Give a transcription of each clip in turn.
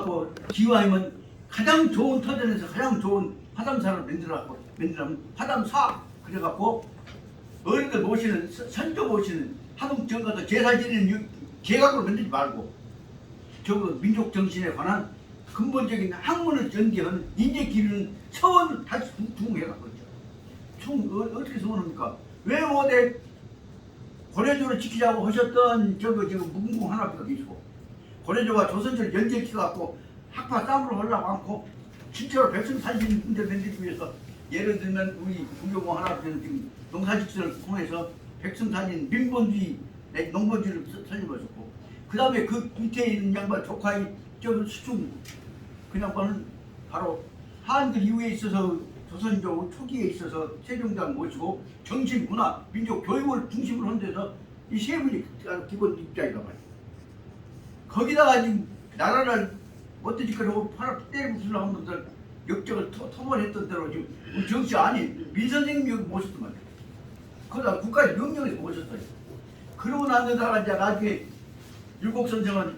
그래갖고 기왕이면 가장 좋은 터전에서 가장 좋은 화담사를 만들면 화담사 그래갖고 어른들 모시는 선조 모시는 하동정 가서 제사 지내는 계각으로 만들지 말고 적어도 민족 정신에 관한 근본적인 학문을 전개하는 인재 기르는 서원을 다시 두해갖고 어떻게 서원합니까? 왜 어디 고려조를 지키자고 하셨던 저거 무궁궁 하나가 계시고 고려조와 조선조를 연결시켜갖고 학파 싸움을 하려고 않고 실제로 백성 살리는 문제를 만들기 위해서 예를 들면 우리 무궁궁 하나는 지금 농사직선을 통해서 백성 살리는 민본주의 농본주의를 살려봤었고 그 다음에 그 밑에 있는 양반 조카인 저 수중 그 양반은 바로 한글 이후에 있어서 조선조 초기에 있어서 세종대왕 모시고 정신, 문화, 민족, 교육을 중심으로 한 데서 이 세 분이 기본 입장이란 말이에요. 거기다가 지금 나라를 어떤 짓거리 하고 팔을 때려부수려고 하는 분들 역적을 토벌했던 대로 지금 우리 정치 아니 민 선생님이 여기 모셨단 말이에요. 거기다 국가의 명령에서 모셨어요. 그러고 나다가 이제 나중에 율곡 선생은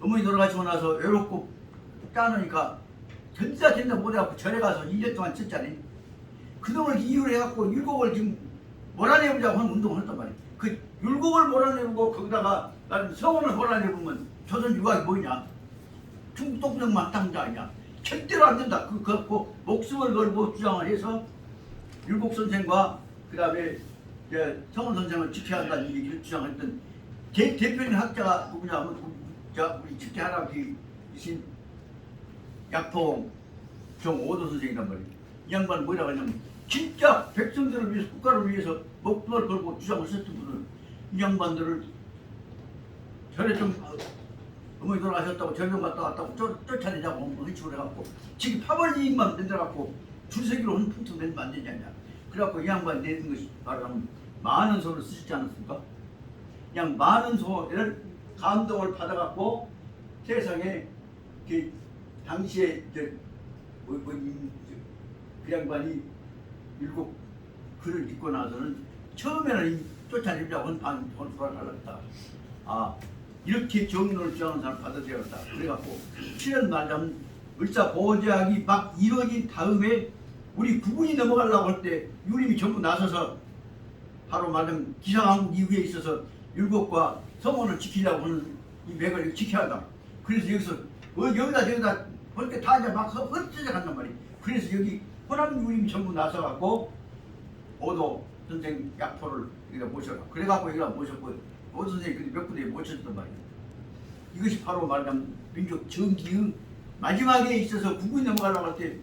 어머니 돌아가시고 나서 외롭고 짜놓으니까 된다 못해갖고 절에 가서 1년 동안 쳤잖아요. 그동안 이유를 해갖고 율곡을 지금 몰아내보자고 하는 운동을 했단 말이에요. 그 율곡을 몰아내고 거기다가 나는 서원을 몰아내보면 조선 유학이 뭐냐? 중국 동정만 당자 아니냐? 절대로 안 된다. 그거 목숨을 걸고 주장을 해서 율곡 선생과 그 다음에 성원 선생을 지켜야 한다는 얘기를 주장했던 대표적인 학자가 누구냐면 우리 직계 할아버지이신 약통 정오도 선생이란 말이에요. 이 양반은 뭐라고 하냐면 진짜 백성들을 위해서 국가를 위해서 목숨을 걸고 주장을 했던 분은 이 양반들을 절에 좀 어머니 돌아가셨다고 절에 좀 갔다 왔다고 쫓아내자고 헌축을 해갖고 지금 파벌이익만 만들어갖고 줄서기로 한 풍토 내면 안 되지 않냐. 그래갖고 이 양반이 내는 것이 바로 많은 소를 쓰시지 않았습니까? 그냥 많은 소를 감동을 받아갖고 세상에 그 당시에 그 양반이 일곱 글을 읽고 나서는 처음에는 쫓아내려고 한 돌아가렸다. 아 이렇게 정론을 주장하는 사람 받아들여야겠다. 그래갖고 7년 말하면 을사 보호제학이 막 이루어진 다음에 우리 구분이 넘어가려고 할 때 유림이 전부 나서서 바로 말하면 기상왕국 이후에 있어서 율곡과 성원을 지키려고 하는 이 맥을 지켜야 한다. 그래서 여기서 여기다 저기다 볼때 다 이제 막 흩어져 간단 말이에요. 그래서 여기 호남 유림이 전부 나서갖고 오도 선생 약포를 여기다 모셔가. 그래갖고 여기다 모셨고 오도 선생이 몇 군데 모셨단 말이에요. 이것이 바로 말하자면 민족 정기의 마지막에 있어서 구분이 넘어가려고 할 때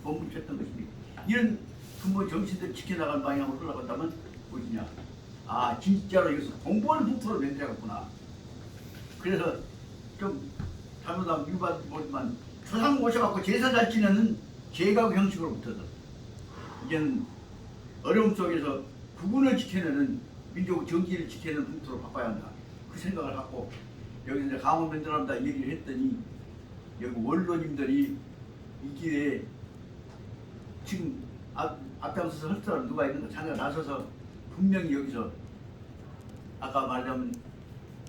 멈췄던 것입니다. 이런 근본 정신들을 지켜나가는 방향으로 흘러간다면 무엇이냐? 아 진짜로 여기서 공부하는 부프로 만들어갔구나. 그래서 좀 잘못하면 유발보지만 조상 모셔갖고 제사 잘 지내는 제각 형식으로부터도 이제는 어려움 속에서 구분을 지켜내는 민족 정기를 지켜내는 분투로 바꿔야 한다. 그 생각을 갖고 여기 이제 강원 만들어간다 얘기를 했더니 여기 원로님들이 이 기회에 지금 앞장서서 할 사람 누가 있는가 자기가 나서서 분명히 여기서 아까 말하자면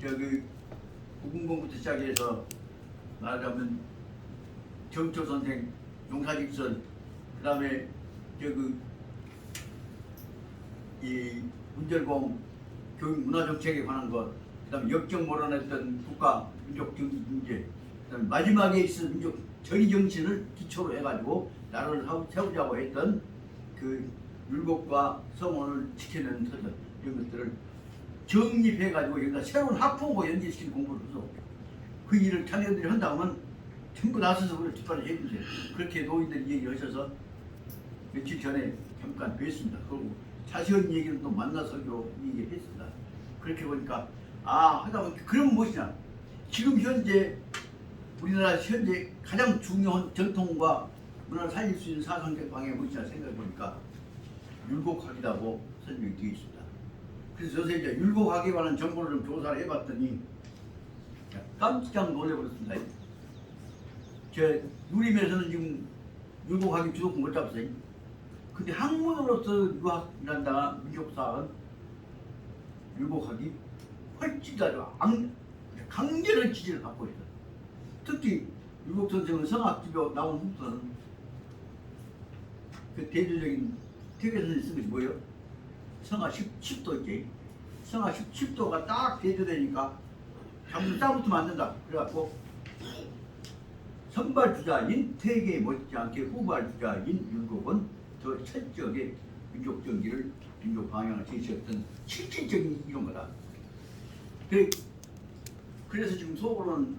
저기 고궁공부터 시작해서 말하자면 정초 선생, 용사직선, 그 다음에 이 문절공 교육 문화 정책에 관한 것, 그 다음에 역정 몰아냈던 국가 민족 정치 문제, 그 다음에 마지막에 있을 민족 정의 정신을 기초로 해가지고 나라를 세우자고 했던 그 율곡과 성원을 지켜내는 터전 이런 것들을 정립해가지고 여기다 새로운 학부모 연계시키는 공부를 해서 그 일을 자녀들이 한다면 전부 나서서 그걸 뒷발을 해주세요. 그렇게 노인들이 얘기하셔서 며칠 전에 잠깐 뵀습니다. 그리고 자세한 얘기는 또 만나서기로 얘기했습니다. 그렇게 보니까 하다 보니까 그럼 무엇이냐? 지금 현재 우리나라 현재 가장 중요한 전통과 문화를 살릴 수 있는 사상적 방향이 무엇이냐 생각해 보니까 율곡학이라고 설명이 되어 있습니다. 그래서 요새 이제 율곡학에 관한 정보를 좀 조사를 해봤더니 깜짝 놀래버렸습니다. 제 유림에서는 지금 율곡학이 주도권 못 잡았어요. 근데 학문으로서 유학이란다 민족사학은 율곡학이 훨씬 더 강렬한 지지를 받고 있어요. 특히 유국 선생은 성악집에 나온 후부터는 그 대표적인 태계 선생이 쓴 것이 뭐예요? 성악 10도 있지. 성악 10도가 딱 대조되니까 장문 짝부터 만든다. 그래갖고 선발주자인 태계에 못지않게 후발주자인 율곡은 더 철저하게 민족 정기를 민족 방향을 제시했던 실질적인 이런 거다. 그래서 지금 속으로는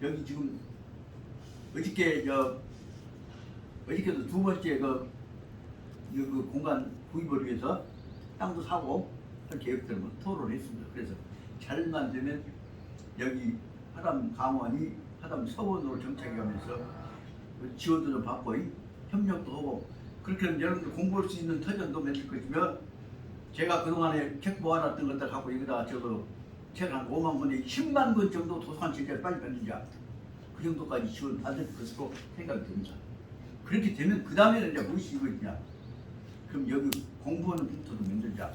여기 지금 어저께도 두 번째 그 공간 구입을 위해서 땅도 사고 할 계획들을 토론을 했습니다. 그래서 잘만 되면 여기 하담 강원이 하담 서원으로 정착해 가면서 지원도 좀 받고 협력도 하고 그렇게 하면 여러분들 공부할 수 있는 터전도 만들 것이며 제가 그동안에 책 모아놨던 것들 갖고 여기다 책 한 5만 권에 10만 권 정도 도서관 제작을 빨리 만들자 그 정도까지 지원 받을 것으로 생각이 듭니다. 그렇게 되면 그 다음에는 이제 무엇이 이거냐? 그럼 여기 공부하는 부터도 만들자.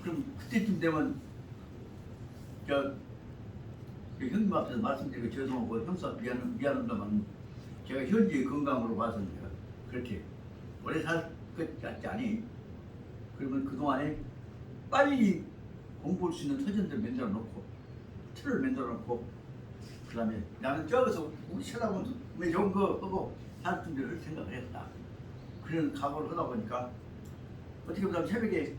그럼 그때쯤 되면 형님 앞에서 말씀드리고 죄송하고 형사 미안합니다만 제가 현재 건강으로 봐서 그렇게 오래 살 것 같지 않니? 그러면 그동안에 빨리 공부할 수 있는 터전들 만들어 놓고 틀을 만들어 놓고 그 다음에 나는 저기서 우리 쳐다보면 왜 좋은 거 하고 할 준비를 생각을 했다. 그런 각오를 하다 보니까 어떻게 보면 새벽에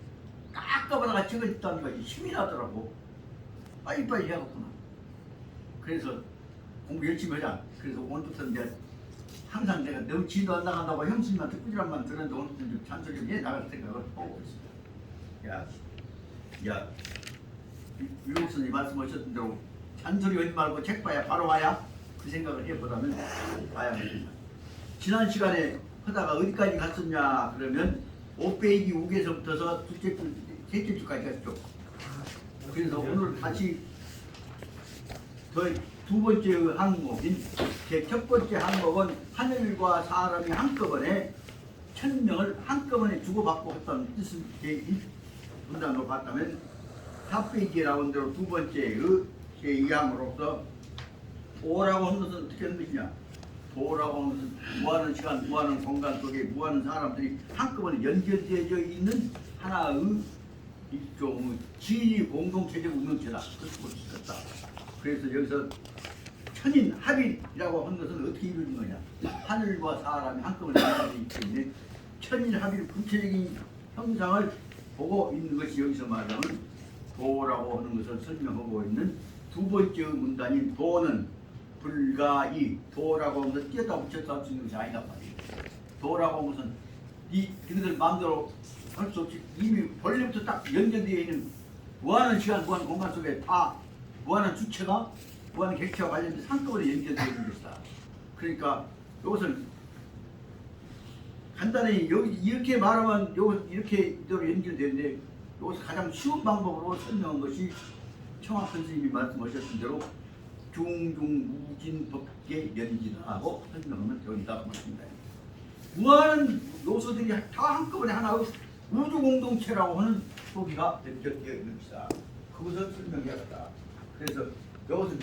깎아보다가 찍어있다는 것이 힘이 나더라고. 빨리빨리 해야겠구나. 그래서 공부 열심히 하자. 그래서 오늘부터 이제 항상 내가 너무 지도 안 나간다고 형수님한테 꾸지람만 들었는데 오늘부터 좀 잔소리 좀 해나갈 생각을 하고 있습니다. 야, 유록 선생님 말씀하셨던 대로 잔소리 하지 말고 책 봐야 바로 와야 그 생각을 해보다면 봐야 합니다. 지난 시간에 하다가 어디까지 갔었냐 그러면 5페이지 5개서부터서 셋째 주까지 갔죠. 그래서 오늘 다시 두 번째 항목인 제 첫 번째 항목은 하늘과 사람이 한꺼번에 1000명을 한꺼번에 주고받고 했다는 뜻을 문장으로 봤다면 4페이지에 나온 대로 두 번째 제2항으로서 도라고 하는 것은 어떻게 하는 것이냐. 도라고 하는 것은 무한한 시간, 무한한 공간 속에 무한한 사람들이 한꺼번에 연결되어 있는 하나의 일종의 진리 공동체적 운명체다. 그렇게 볼 수 있다. 그래서 여기서 천인 합일이라고 하는 것은 어떻게 이루어진 거냐. 하늘과 사람이 한꺼번에 연결되어 있기 때문에 천인 합일 구체적인 형상을 보고 있는 것이 여기서 말하는 도라고 하는 것을 설명하고 있는 두 번째 문단인 도는 불가이. 도라고 하는 것은 띄었다 붙였다 할 수 있는 것이 아니다 말이에요. 도라고 하는 것은 이들 마음대로 할 수 없이 이미 본래부터 딱 연결되어 있는 무한한 시간, 무한한 공간 속에 다 무한한 주체가 무한한 객체와 관련돼서 한꺼번에 연결되어 있는 것이다. 그러니까 이것을 간단히 여기 이렇게 말하면 이렇게 이대로 연결되는데 이것을 가장 쉬운 방법으로 설명한 것이 청학 선생님이 말씀하셨던 대로 중중무진법계 연기하고 설명하면 여기다 맞습니다. 무한한 요소들이 다 한꺼번에 하나의 우주 공동체라고 하는 소비가 연결되어 있는 것이다. 그것을 설명해야겠다. 그래서 이것은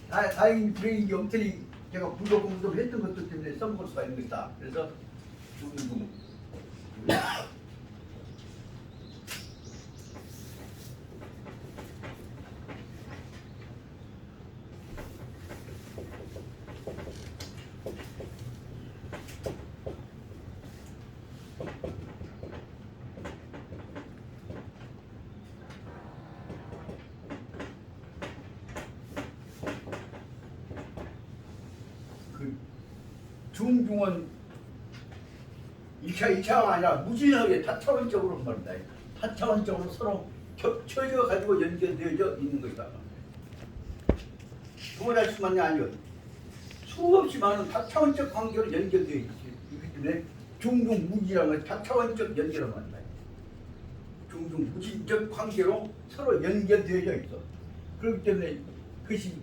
다행히 브레이크 엄청히 제가 불교공부를 했던 것들 때문에 써먹을 수가 있는 것이다. 그래서 중중 중중은 2차가 아니라 무진하게 다차원적으로 말이다. 다차원적으로 서로 겹쳐져 가지고 연결되어져 있는 것이다. 두번할 수만이 아니요. 수없이 많은 다차원적 관계로 연결되어 있기 때문에 중중무진이라는 것이 다차원적 연결을 말이다. 중중무진적 관계로 서로 연결되어져 있어. 그렇기 때문에 그것이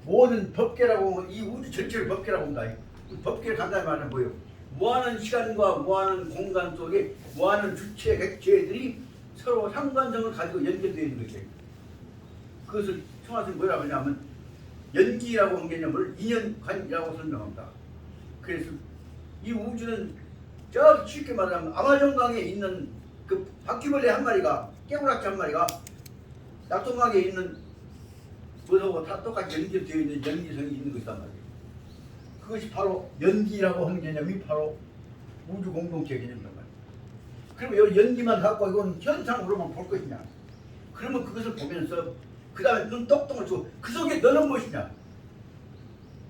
모든 법계라고 하면 이 우주 전체를 법계라고 한다. 법계를 간단히 말하면 뭐예요? 무한한 시간과 무한한 공간 속에 무한한 주체, 객체들이 서로 상관성을 가지고 연결되어 있는 것이에요. 그것을 청하선이 뭐라고 하냐면 연기라고 한 개념을 인연관이라고 설명합니다. 그래서 이 우주는 저 쉽게 말하면 아마존강에 있는 그 바퀴벌레 한 마리가 깨구락지 한 마리가 낙동강에 있는 뭐하고 다 똑같이 연결되어 있는 연기성이 있는 것이란 말이에요. 그것이 바로 연기라고 하는 개념이 바로 우주 공동체 개념이란 말이에요. 그러면 이 연기만 갖고 이건 현상으로만 볼 것이냐? 그러면 그것을 보면서 그 다음에 눈 똑똑을 주고 그 속에 너는 무엇이냐?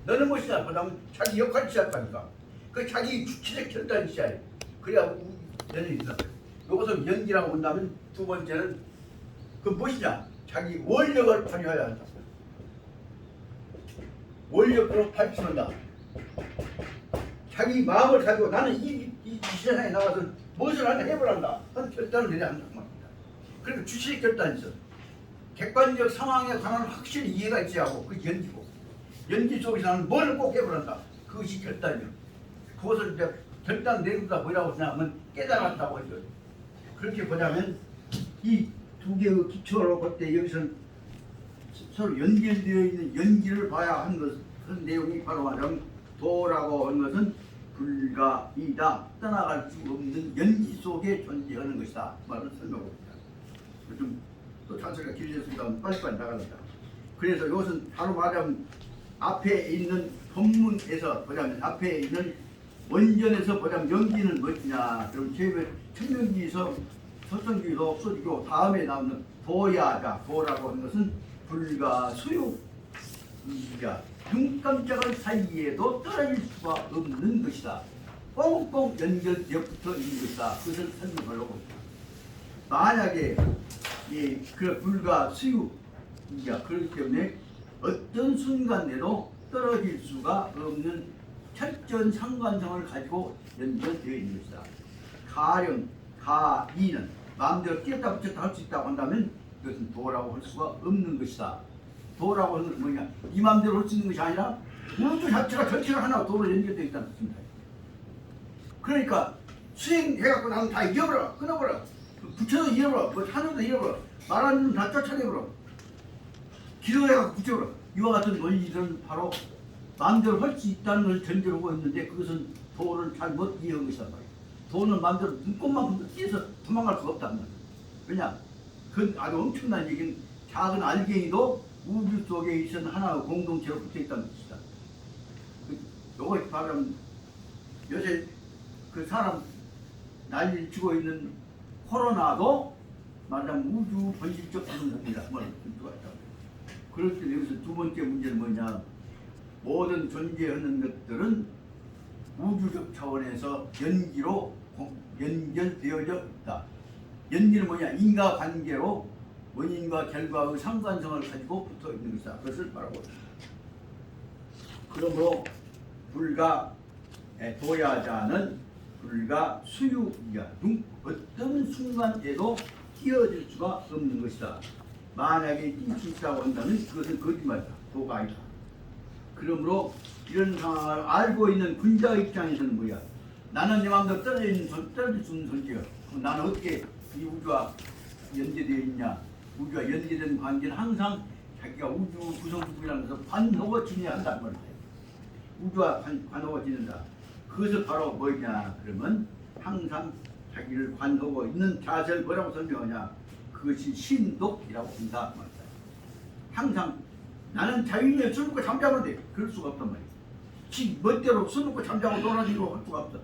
너는 무엇이냐? 그 다음에 자기 역할을 시작하니까 그 자기 주체적 결단을 시작해. 그래야 연이 있다. 이것을 연기라고 본다면 두 번째는 그 무엇이냐? 자기 원력을 발휘해야 한다. 원력으로 발휘한다. 자기 마음을 가지고 나는 이 세상에 나와서 무엇을 하나 해보란다. 하는 결단을 내려야 한다는 말입니다. 그리고 주체적 결단이 있어. 객관적 상황에 관한 확실히 이해가 있어야 하고 그게 연기고 연기 속에서 나는 뭘 꼭 해보란다. 그것이 결단이요. 그것을 이제 결단 내린다 뭐라고 생각하면 깨달았다고 하죠. 그렇게 보자면 이 두 개의 기초로 볼 때 여기서는 서로 연결되어 있는 연기를 봐야 하는 것, 그 내용이 바로 말하면 도라고 하는 것은 불가이다. 떠나갈 수 없는 연기 속에 존재하는 것이다. 말을 설명합니다. 좀또 찬스가 길어졌습니다. 빨리빨리 나갑니다. 그래서 이것은 바로 말하면 앞에 있는 본문에서 보자면 앞에 있는 원전에서 보자면 연기는 무엇이냐? 그럼 천명기에서 설성기도 없어지고 다음에 나오는 도야자 도라고 하는 것은 불가 수육 눈 깜짝할 사이에도 떨어질 수가 없는 것이다. 꽁꽁 연결되어 붙어 있는 것이다. 그것을 설명하려고 합니다. 만약에 그 불가 수육이야 그렇기 때문에 어떤 순간에도 떨어질 수가 없는 철저한 상관성을 가지고 연결되어 있는 것이다. 가령 가이는 마음대로 끼었다 붙였다 할 수 있다고 한다면 그것은 도라고 할 수가 없는 것이다. 도라고 하는 것은 뭐냐? 이 마음대로 할 수 있는 것이 아니라 우주 자체가 전체가 하나 도로 연결되어 있다는 뜻입니다. 그러니까 수행해갖고 나면 다 잃어버려, 끊어버려, 붙여도 잃어버려, 뭐 하늘도 잃어버려, 말하는 놈 다 쫓아내버려, 기도해갖고 붙여버려. 이와 같은 원리들은 바로 마음대로 할 수 있다는 걸 전제로 하고 있는데 그것은 도를 잘못 이해한 것이란 말이에요. 도는 마음대로 눈꽃만큼 뛰어서 도망갈 수가 없다는 말이에요. 왜냐? 그건 아주 엄청난 얘기는 작은 알갱이도 우주 속에 있는 하나의 공동체로 붙어있다는 뜻이다. 요거 바로 요새 그 사람 난리를 치고 있는 코로나도 말하자면 우주 본질적 가능성입니다. 그럴 때 여기서 두 번째 문제는 뭐냐? 모든 존재하는 것들은 우주적 차원에서 연기로 연결되어져 있다. 연기는 뭐냐? 인과관계로 원인과 결과의 상관성을 가지고 붙어 있는 것이다. 그것을 말하고 있습니다. 그러므로 불가 도야자는 불가 수유이야. 어떤 순간에도 뛰어들 수가 없는 것이다. 만약에 뛸 수 있다고 한다면 그것은 거짓말이다. 도가 아니다. 그러므로 이런 상황을 알고 있는 군자 입장에서는 뭐야? 나는 내 마음대로 떨어질 수 없는 존재야. 그럼 나는 어떻게 이 우주와 연계되어 있냐? 우주와 연계된 관계는 항상 자기가 우주 구성부이라는 것을 관하고 지내야 한다는 말이에요. 우주와 관하고 지낸다. 그것을 바로 뭐냐? 그러면 항상 자기를 관하고 있는 자세를 뭐라고 설명하냐? 그것이 신독이라고 한다 말이에요. 항상 나는 자유인에 술 먹고 잠자면 돼. 그럴 수가 없단 말이에요. 지 멋대로 술 먹고 잠자고 놀아주고 할 수가 없어.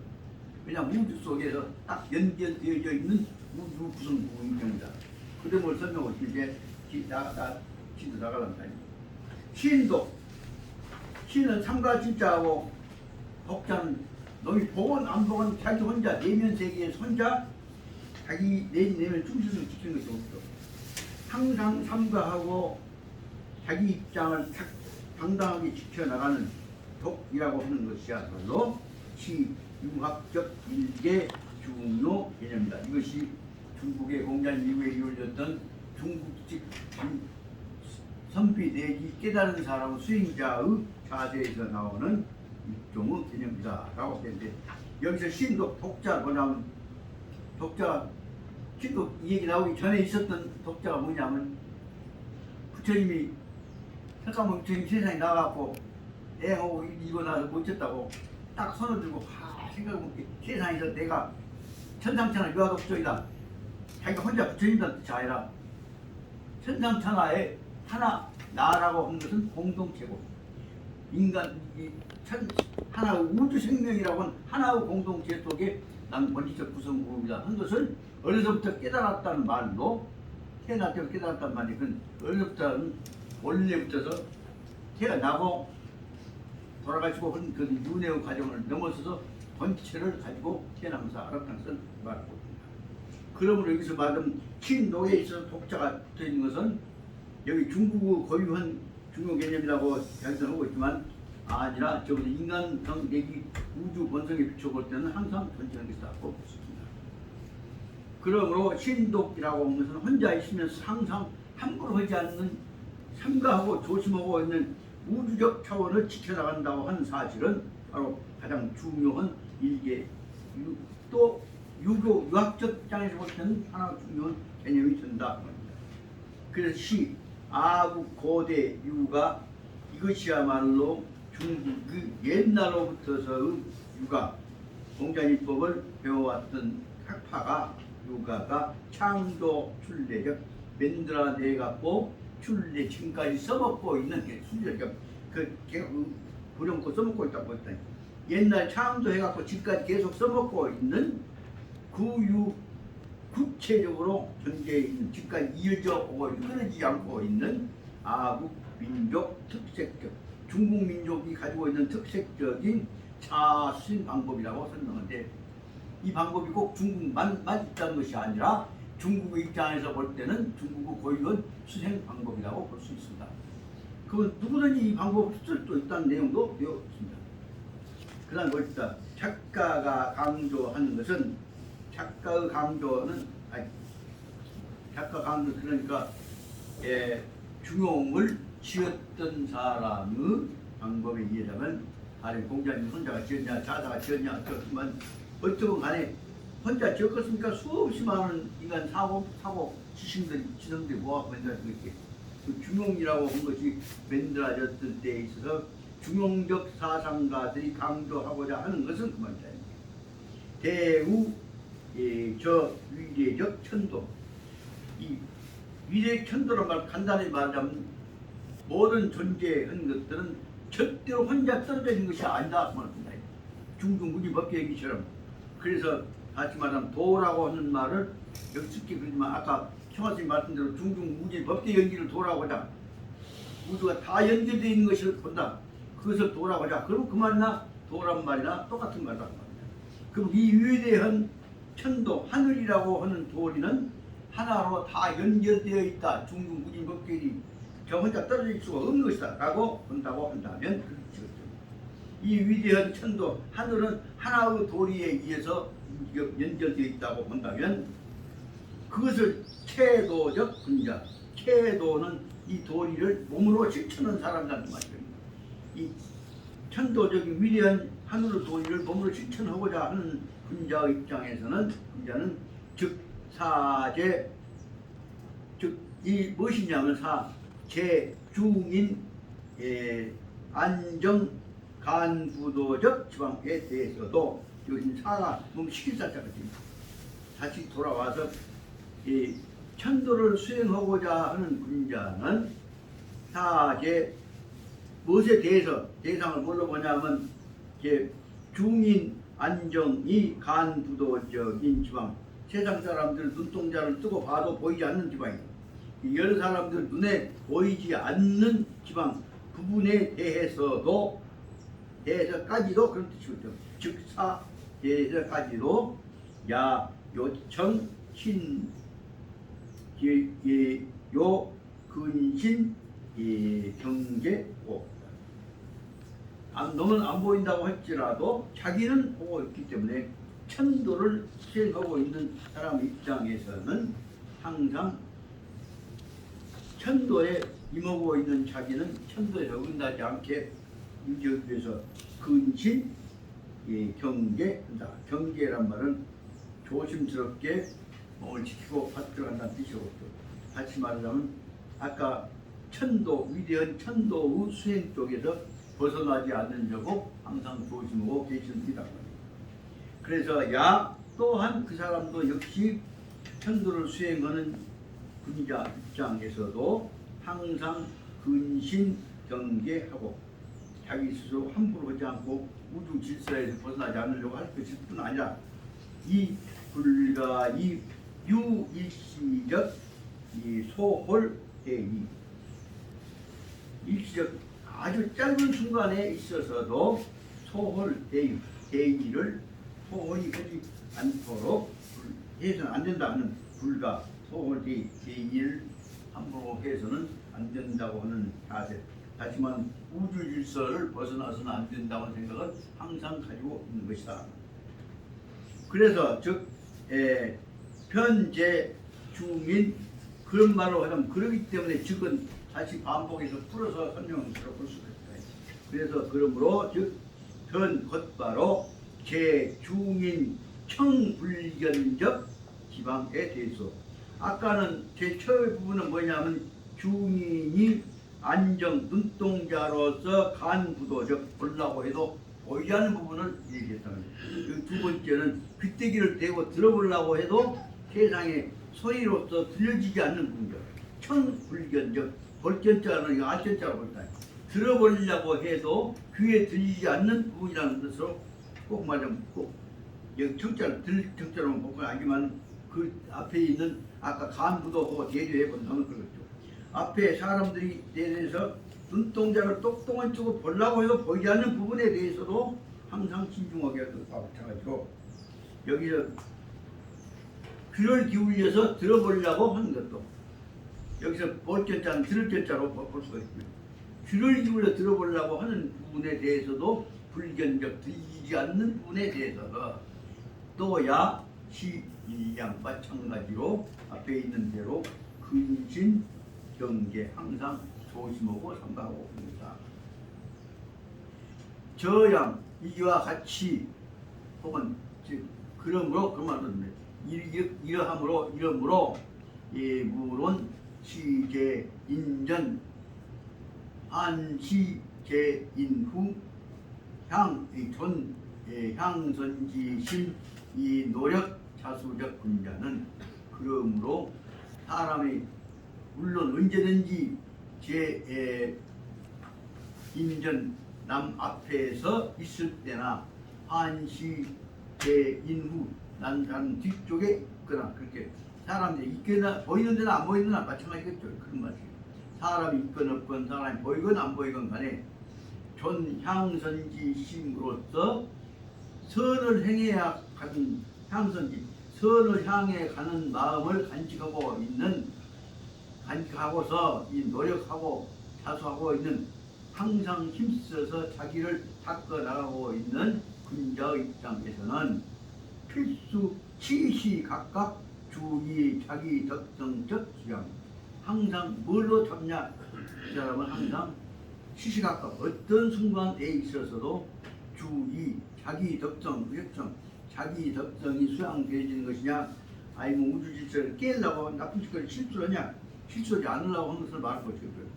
왜냐하면 우주 속에서 딱 연결되어져 있는 우주 구성부인 겁니다. 그림을 설명을 이제 신도 나가란다. 신도 신은 삼가 진짜하고 독자는 너희 복은 안 복은 자기 혼자 내면 세계에서 혼자 자기 내면 중심을 지키는 것이 없어. 항상 삼가하고 자기 입장을 당당하게 지켜나가는 독이라고 하는 것이야말로 시융합적 일개 중요 개념이다. 이것이 중국의 공장 이후에 이루어졌던 중국식 선비 내지 깨달은 사람 수행자의 자세에서 나오는 일종의 개념이다 라고 했는데 여기서 신독 독자 뭐냐면 독자 신독 이 얘기 나오기 전에 있었던 독자가 뭐냐면 부처님이 잠깐만 부처님 세상에 나가고 애하고 이거 나서 못 쳤다고 딱 손을 들고 생각해보면 세상에서 내가 천상천하 유아독존이다. 자기가 혼자 부처님이라는 뜻이 아니라 천상천하에 하나 나라고 하는 것은 공동체고 인간 하나의 우주 생명이라고 하는 하나의 공동체 속에 난 원리적 구성물이다 한 것을 어려서부터 깨달았다는 말로 태어날 때 깨달았다는 말이 그건 어려서부터는 원래부터서 태어나고 돌아가시고 한 그 윤회의 과정을 넘어서서 본체를 가지고 태어나면서 알았다는 것을 말하고 있습니다. 그러므로 여기서 말하는 신도에 있어서 독자가 붙어있는 것은 여기 중국의 고유한 중요 개념이라고 발전하고 있지만 아니라 적어도 인간성 내지 우주 본성에 비춰볼 때는 항상 존재하는 것이라고 볼 수 있습니다. 그러므로 신독이라고 하는 것은 혼자 있으면서 항상 함부로 하지 않는 삼가하고 조심하고 있는 우주적 차원을 지켜나간다고 하는 사실은 바로 가장 중요한 일개 또 유교 유학적 입장에서 볼 때는 하나 중요한 개념이 된다. 그래서 시 아구 고대 유가 이것이야말로 중국의 옛날로부터서의 유가 공자일법을 배워왔던 학파가 유가가 창조 출례적 만들어내갖고 출례 지금까지 써먹고 있는 게 순전히 그 부려먹고 써먹고 있다고 했더니 옛날 창조해갖고 지금까지 계속 써먹고 있는 그 구체적으로 현재에 있는 지금까지 이어져 오고 끊어지지 않고 있는 아국 민족 특색적 중국 민족이 가지고 있는 특색적인 자수인 방법이라고 설명하는데 이 방법이 꼭 중국만 있다는 것이 아니라 중국의 입장에서 볼 때는 중국의 고유한 수행 방법이라고 볼 수 있습니다. 그 누구든지 이 방법을 쓸 수 있다는 내용도 되어 있습니다. 그 다음 멋있다. 작가가 강조하는 것은 작가의 강조는 작가 강조 그러니까 중용을 지었던 사람의 방법에 의하면 아니 공자님 혼자가 지었냐 자다가 지었냐 어쩌지만 어쩌건 간에 혼자 지었겠습니까? 수없이 많은 인간 사고 지성들이 모아서 만들어진 것이 그 중용이라고 한 것이 만들어졌을 때에 있어서 중용적 사상가들이 강조하고자 하는 것은 그 말입니다. 대우 저 위례적 천도 이 위례 천도란 말 간단히 말하자면 모든 존재한 것들은 절대로 혼자 떨어져 있는 것이 아니다 그 말입니다. 중중무지 법계 얘기처럼 그래서 다시 말하면 도라고 하는 말을 역습기 그러지만 아까 청하스님 말씀대로 중중무지 법계 연기를 도라고 하자 우주가 다 연결되어 있는 것을 본다 그것을 도라고 하자 그럼 그 말이나 도란 말이나 똑같은 말이다 그럼 이 위대한 천도 하늘이라고 하는 도리는 하나로 다 연결되어 있다 중중무지 법계이 저 혼자 떨어질 수가 없는 것이다 라고 본다고 한다면 그렇죠. 이 위대한 천도 하늘은 하나의 도리에 의해서 연결되어 있다고 본다면 그것을 체도적 분자 체도는 이 도리를 몸으로 실천한 사람이라는 말이에요. 이 천도적인 위대한 하늘의 도리를 몸으로 실천하고자 하는 분자의 입장에서는 분자는 즉 사제 즉 이 무엇이냐면 제중인 안정 간구도적 지방에 대해서도 여기 사가 너무 시킬사자거든요. 다시 돌아와서 이 천도를 수행하고자 하는 분자는 사제 무엇에 대해서 대상을 뭘로 보냐면 중인 안정이 간부도적인 지방 세상 사람들 눈동자를 뜨고 봐도 보이지 않는 지방이에요. 여러 사람들 눈에 보이지 않는 지방 부분에 대해서까지도 그런 뜻이거든요. 즉사 대해서까지도 야 요청 신 요 근신 경계고 너는 안 보인다고 할지라도 자기는 보고 있기 때문에 천도를 수행하고 있는 사람 입장에서는 항상 천도에 임하고 있는 자기는 천도에 어긋나지 않게 유지하기 위해서 근신 경계한다. 경계란 말은 조심스럽게 몸을 지키고 받들어간다는 뜻이거든요. 다시 말하자면 아까 위대한 천도의 수행 쪽에서 벗어나지 않으려고 항상 조심하고 계십니다. 그래서 야 또한 그 사람도 역시 천도를 수행하는 분자 입장에서도 항상 근신 경계하고 자기 스스로 함부로 하지 않고 우주 질서에서 벗어나지 않으려고 할 것일 뿐 아니라 이 불가 이 유일시적 이 소홀대의 일시적 아주 짧은 순간에 있어서도 대의를 소홀히 하지 않도록 해서는 안 된다 하는 불가 대의를 함부로 해서는 안 된다고 하는 자세. 하지만 우주 질서를 벗어나서는 안 된다고 생각을 항상 가지고 있는 것이다. 그래서 즉 편제 중인 그런 말로 하자면 그러기 때문에 즉은 다시 반복해서 풀어서 설명을 들어볼 수가 있다. 그래서 그러므로 즉 편 곧바로 제중인 청불견적 지방에 대해서 아까는 제 처의 부분은 뭐냐면 중인이 안정 눈동자로서 간부도적 보려고 해도 보이지 않는 부분을 얘기했다는 거예요. 두 번째는 귀때기를 대고 들어보려고 해도 세상에 소리로서 들려지지 않는 부분이죠. 청불견적 볼견자는 알견자로 볼다. 들어보려고 해도 귀에 들리지 않는 부분이라는 것으로 꼭 말하면 꼭 여기 청자로만 보고 알지만 그 앞에 있는 아까 간부도하고 대조해 본다면 그렇죠. 앞에 사람들이 대해서 눈동자를 똑똑한 쪽으로 보려고 해도 보이지 않는 부분에 대해서도 항상 신중하게 마찬가지로 여기서 귀를 기울여서 들어보려고 하는 것도 여기서 볼 견자는 들을 견자로 볼 수가 있고요. 귀를 기울여 들어보려고 하는 부분에 대해서도 불견적 들리지 않는 부분에 대해서도 또야 시일양 마찬가지로 앞에 있는 대로 근신 경계 항상 조심하고 삼가하고 있습니다. 저양 이와 같이 혹은 그러므로 그 말은 이러므로 예물론 시제 인전 한시제 인후 향선지심 이 노력 자수적 분자는 그러므로 사람이 물론 언제든지 제 인전 남 앞에서 있을 때나 한시 제 인후 난 뒤쪽에 있거나 그렇게 사람들이 있거나 보이는 데나 안 보이는 데나 마찬가지겠죠. 그런 말이에요. 사람이 있건 없건 사람이 보이건 안 보이건 간에 존향선지심으로서 선을 행해야 가는 향선지 선을 향해 가는 마음을 간직하고서 이 노력하고 자수하고 있는 항상 힘써서 자기를 닦아 나가고 있는 군자의 입장에서는 필수 시시각각 주의 자기 덕성적 수양 항상 뭘로 잡냐 이 사람은 항상 시시각각 어떤 순간에 있어서도 주의 자기 덕성 자기 덕성이 수양되어지는 것이냐 아니면 우주 질서를 깨려고 나쁜 짓거리 실수를 하냐 실수하지 않으려고 하는 것을 말할 것이고요.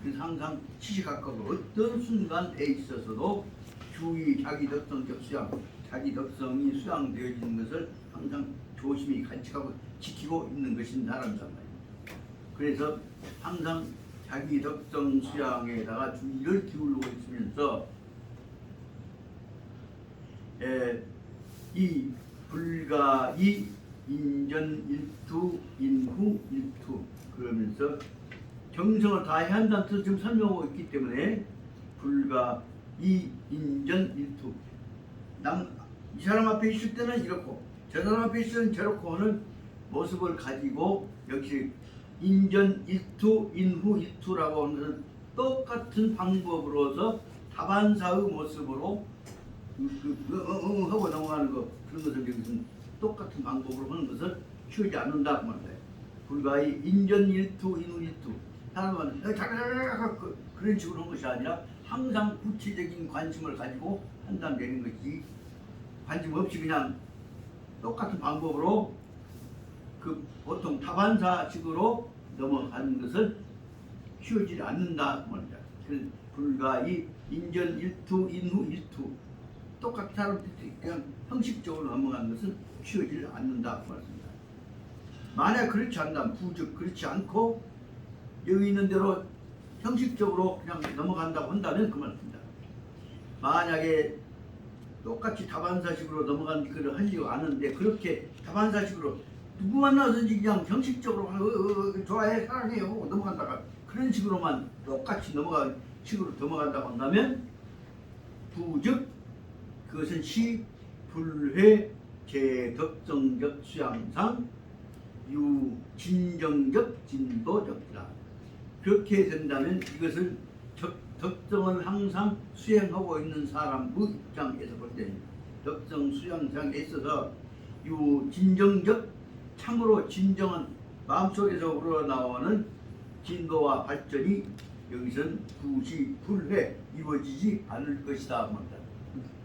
그래서 항상 시시각각 어떤 순간에 있어서도 주의 자기 덕성적 수양 자기 덕성이 수양되어지는 것을 항상 조심히 간직하고 지키고 있는 것이 나란단 말이에요. 그래서 항상 자기 덕성 수양에다가 주의를 기울이고 있으면서 이 불가이 인전일투 인후일투 그러면서 정성을 다해야 한다는 뜻을 지금 설명하고 있기 때문에 불가이 인전일투 이 사람 앞에 있을 때는 이렇고 저 사람 앞에 있을 때는 저렇고 하는 모습을 가지고 역시 인전일투 인후일투라고 하는 것은 똑같은 방법으로서 다반사의 모습으로 하고 넘어가는 것 그런 것을 여기서는 똑같은 방법으로 하는 것을 취하지 않는다 그 말이에요. 불가히 인전일투 인후일투 사람은 그런 식으로 한 것이 아니라 항상 구체적인 관심을 가지고 판단되는 것이 관심 없이 그냥 똑같은 방법으로 그 보통 타반사식으로 넘어가는 것을 키워지지 않는다 말이다. 그 불가이 인전 일투 인후 일투 똑같은 사람들이 그냥 형식적으로 넘어가는 것은 키워지지 않는다 말씀입니다. 만약 그렇지 않다면 부즉 그렇지 않고 여기 있는 대로 형식적으로 그냥 넘어간다고 한다면 그 말입니다. 만약에 똑같이 다반사식으로 넘어가는 걸 하려고 하는데 그렇게 다반사식으로 누구 만나서든지 그냥 형식적으로 좋아해 사랑해요 넘어간다가 그런 식으로만 똑같이 넘어간 식으로 넘어간다고 한다면 부즉 그것은 시 불회 제덕정적 수양상 유 진정적 진도적이다. 그렇게 된다면 이것을 덕정을 항상 수행하고 있는 사람의 입장에서 볼 때 덕정 수양상에 있어서 유 진정적 참으로 진정한 마음속에서 우러나오는 진도와 발전이 여기서는 부시 불회 이루어지지 않을 것이다 합니다.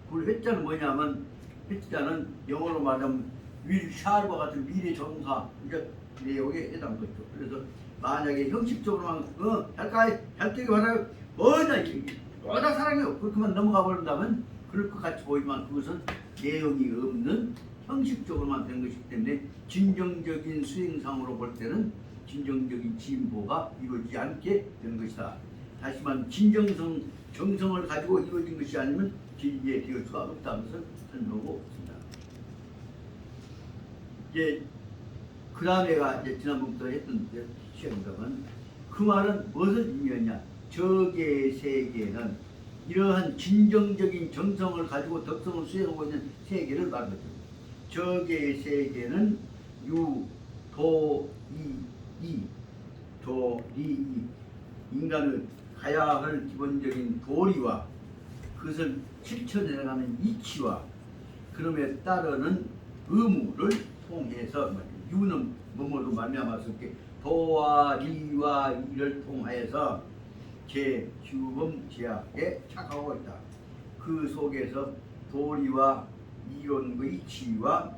불회자는 뭐냐면 회자는 영어로 말하면 윌샬과 같은 미래 정사 이제 내용에 해당되죠. 그래서 만약에 형식적으로만 잘 되게 바라요 뭐다 사랑해요 그렇게만 넘어가 버린다면 그럴 것 같이 보이지만 그것은 내용이 없는 형식적으로만 된 것이기 때문에 진정적인 수행상으로 볼 때는 진정적인 진보가 이루어지지 않게 되는 것이다. 다시 말하면 정성을 가지고 이루어진 것이 아니면 진리에 되을 수가 없다는 것을 설명하고 있습니다. 이제 그 다음에가 이제 지난번부터 했던 시험은 그 말은 무엇을 의미하냐? 저계 세계는 이러한 진정적인 정성을 가지고 덕성을 수행하고 있는 세계를 말하거든요. 저계 세계는 유, 도, 이, 인간을 가야 할 기본적인 도리와 그것을 실천해나가는 이치와 그럼에 따르는 의무를 통해서 유는 뭐뭐로 말미암아서 이렇게 도와 리와 이를 통하여서 제 규범 제약에 착하고 있다. 그 속에서 도리와 이론의 이치와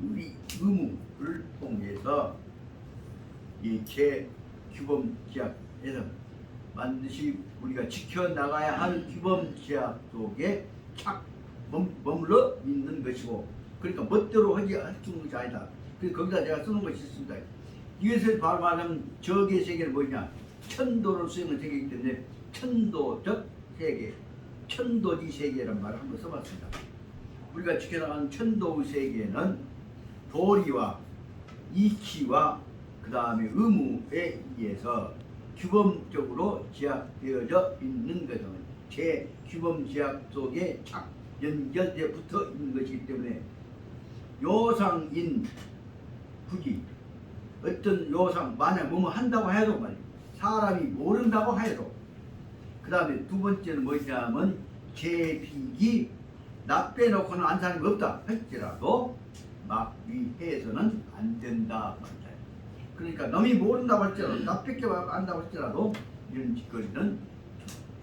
의무를 통해서 이 제 규범 제약에서 반드시 우리가 지켜나가야 할 규범 제약 속에 머물러 있는 것이고 그러니까 멋대로 할 수 있는 것이 아니다. 그래서 거기다 제가 쓰는 것이 있습니다. 이것을 바로 말하면 저계 세계는 뭐냐? 천도를 수행한 세계이기 때문에 천도적 세계, 천도지 세계라는 말을 한번 써봤습니다. 우리가 지켜나가는 천도의 세계는 도리와 이치와 그 다음에 의무에 의해서 규범적으로 제약되어져 있는 것은 제 규범 제약 속에 착 연결돼 붙어 있는 것이기 때문에 요상인 부지 어떤 요상 만약 뭐뭐 한다고 해도 말이야 사람이 모른다고 해도 그 다음에 두 번째는 뭐냐면 제비기 나 빼놓고는 안 사람이 없다 할지라도 막위해서는 안 된다 말이야. 그러니까 남이 모른다고 할지라도 나 뺏겨 안다고 할지라도 이런 짓거리는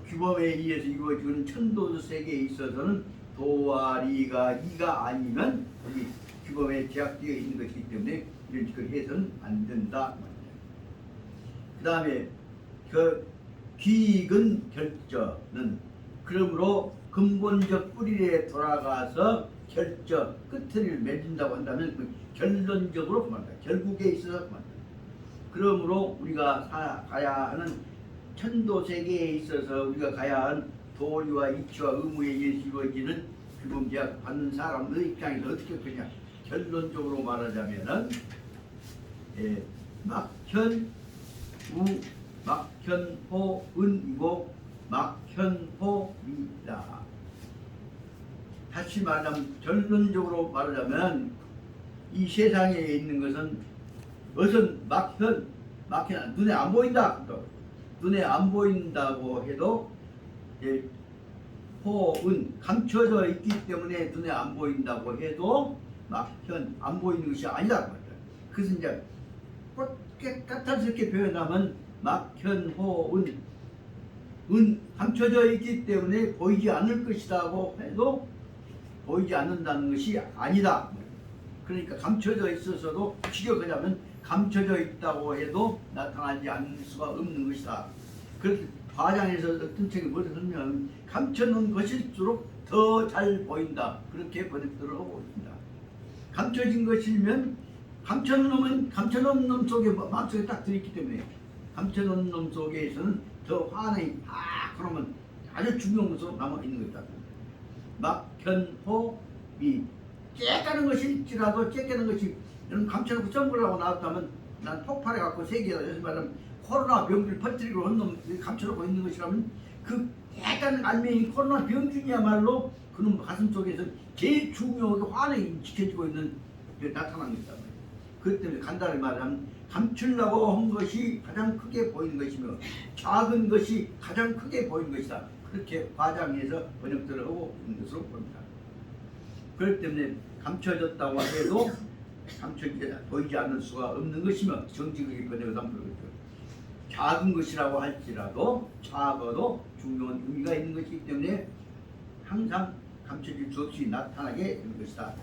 규범에 의해서 이루어지는 천도 세계에 있어서는 도와 리가 이가 아니면 여기 규범에 제약되어 있는 것이기 때문에 이런 짓거리 해서는 안 된다. 그 다음에 그 기근 결저는 그러므로 근본적 뿌리에 돌아가서 결저 끝을 맺는다고 한다면 그 결론적으로 그만다. 결국에 있어서 그만다. 그러므로 우리가 가야 하는 천도 세계에 있어서 우리가 가야 하는 도리와 이치와 의무에 의해서 이루어지는 규범 제약 받는 사람의 입장에서 어떻게 되냐? 결론적으로 말하자면은 막현우막현호은이고 막현호이다. 다시 말하면 결론적으로 말하자면 이 세상에 있는 것은 무슨 막현 눈에 안 보인다. 눈에 안 보인다고 해도 호은 감춰져 있기 때문에 눈에 안 보인다고 해도 막현 안 보이는 것이 아니다. 그것은 이제 까탈스럽게 표현하면 막현호은 감춰져 있기 때문에 보이지 않을 것이라고 해도 보이지 않는다는 것이 아니다. 그러니까 감춰져 있어서도 지적하자면 감춰져 있다고 해도 나타나지 않을 수가 없는 것이다. 그래서 과장에서 어떤 책이 뭐를 하면 감춰놓은 것일수록 더 잘 보인다. 그렇게 번역들을 하고 있습니다. 감춰진 것이면 감춰놓은 놈 속에 마음속에 딱 들어있기 때문에 감춰놓은 놈 속에서는 더 환하게 그러면 아주 중요한 것으로 남아있는 것이다. 막현호비 쬐까는 것일지라도 쬐까는 것이 여러분 감춰놓고 점프를 하고 나왔다면 난 폭발해갖고 세계에다 요즘 말하면 코로나 병균을 퍼뜨리고 한 놈 감춰놓고 있는 것이라면 그 쬐까는 알맹이 코로나 병균이야말로 그놈 가슴 속에서 제일 중요하게 환하게 지켜지고 있는 게 나타난 것이다. 그렇기 때문에 간단히 말하면 감추려고 한 것이 가장 크게 보이는 것이며 작은 것이 가장 크게 보이는 것이다. 그렇게 과장해서 번역들을 하고 있는 것으로 봅니다. 그렇기 때문에 감춰졌다고 해도 보이지 않을 수가 없는 것이며 정직하게 번역을 하면 그렇죠. 작은 것이라고 할지라도 작아도 중요한 의미가 있는 것이기 때문에 항상 감춰질 수 없이 나타나게 되는 것이다.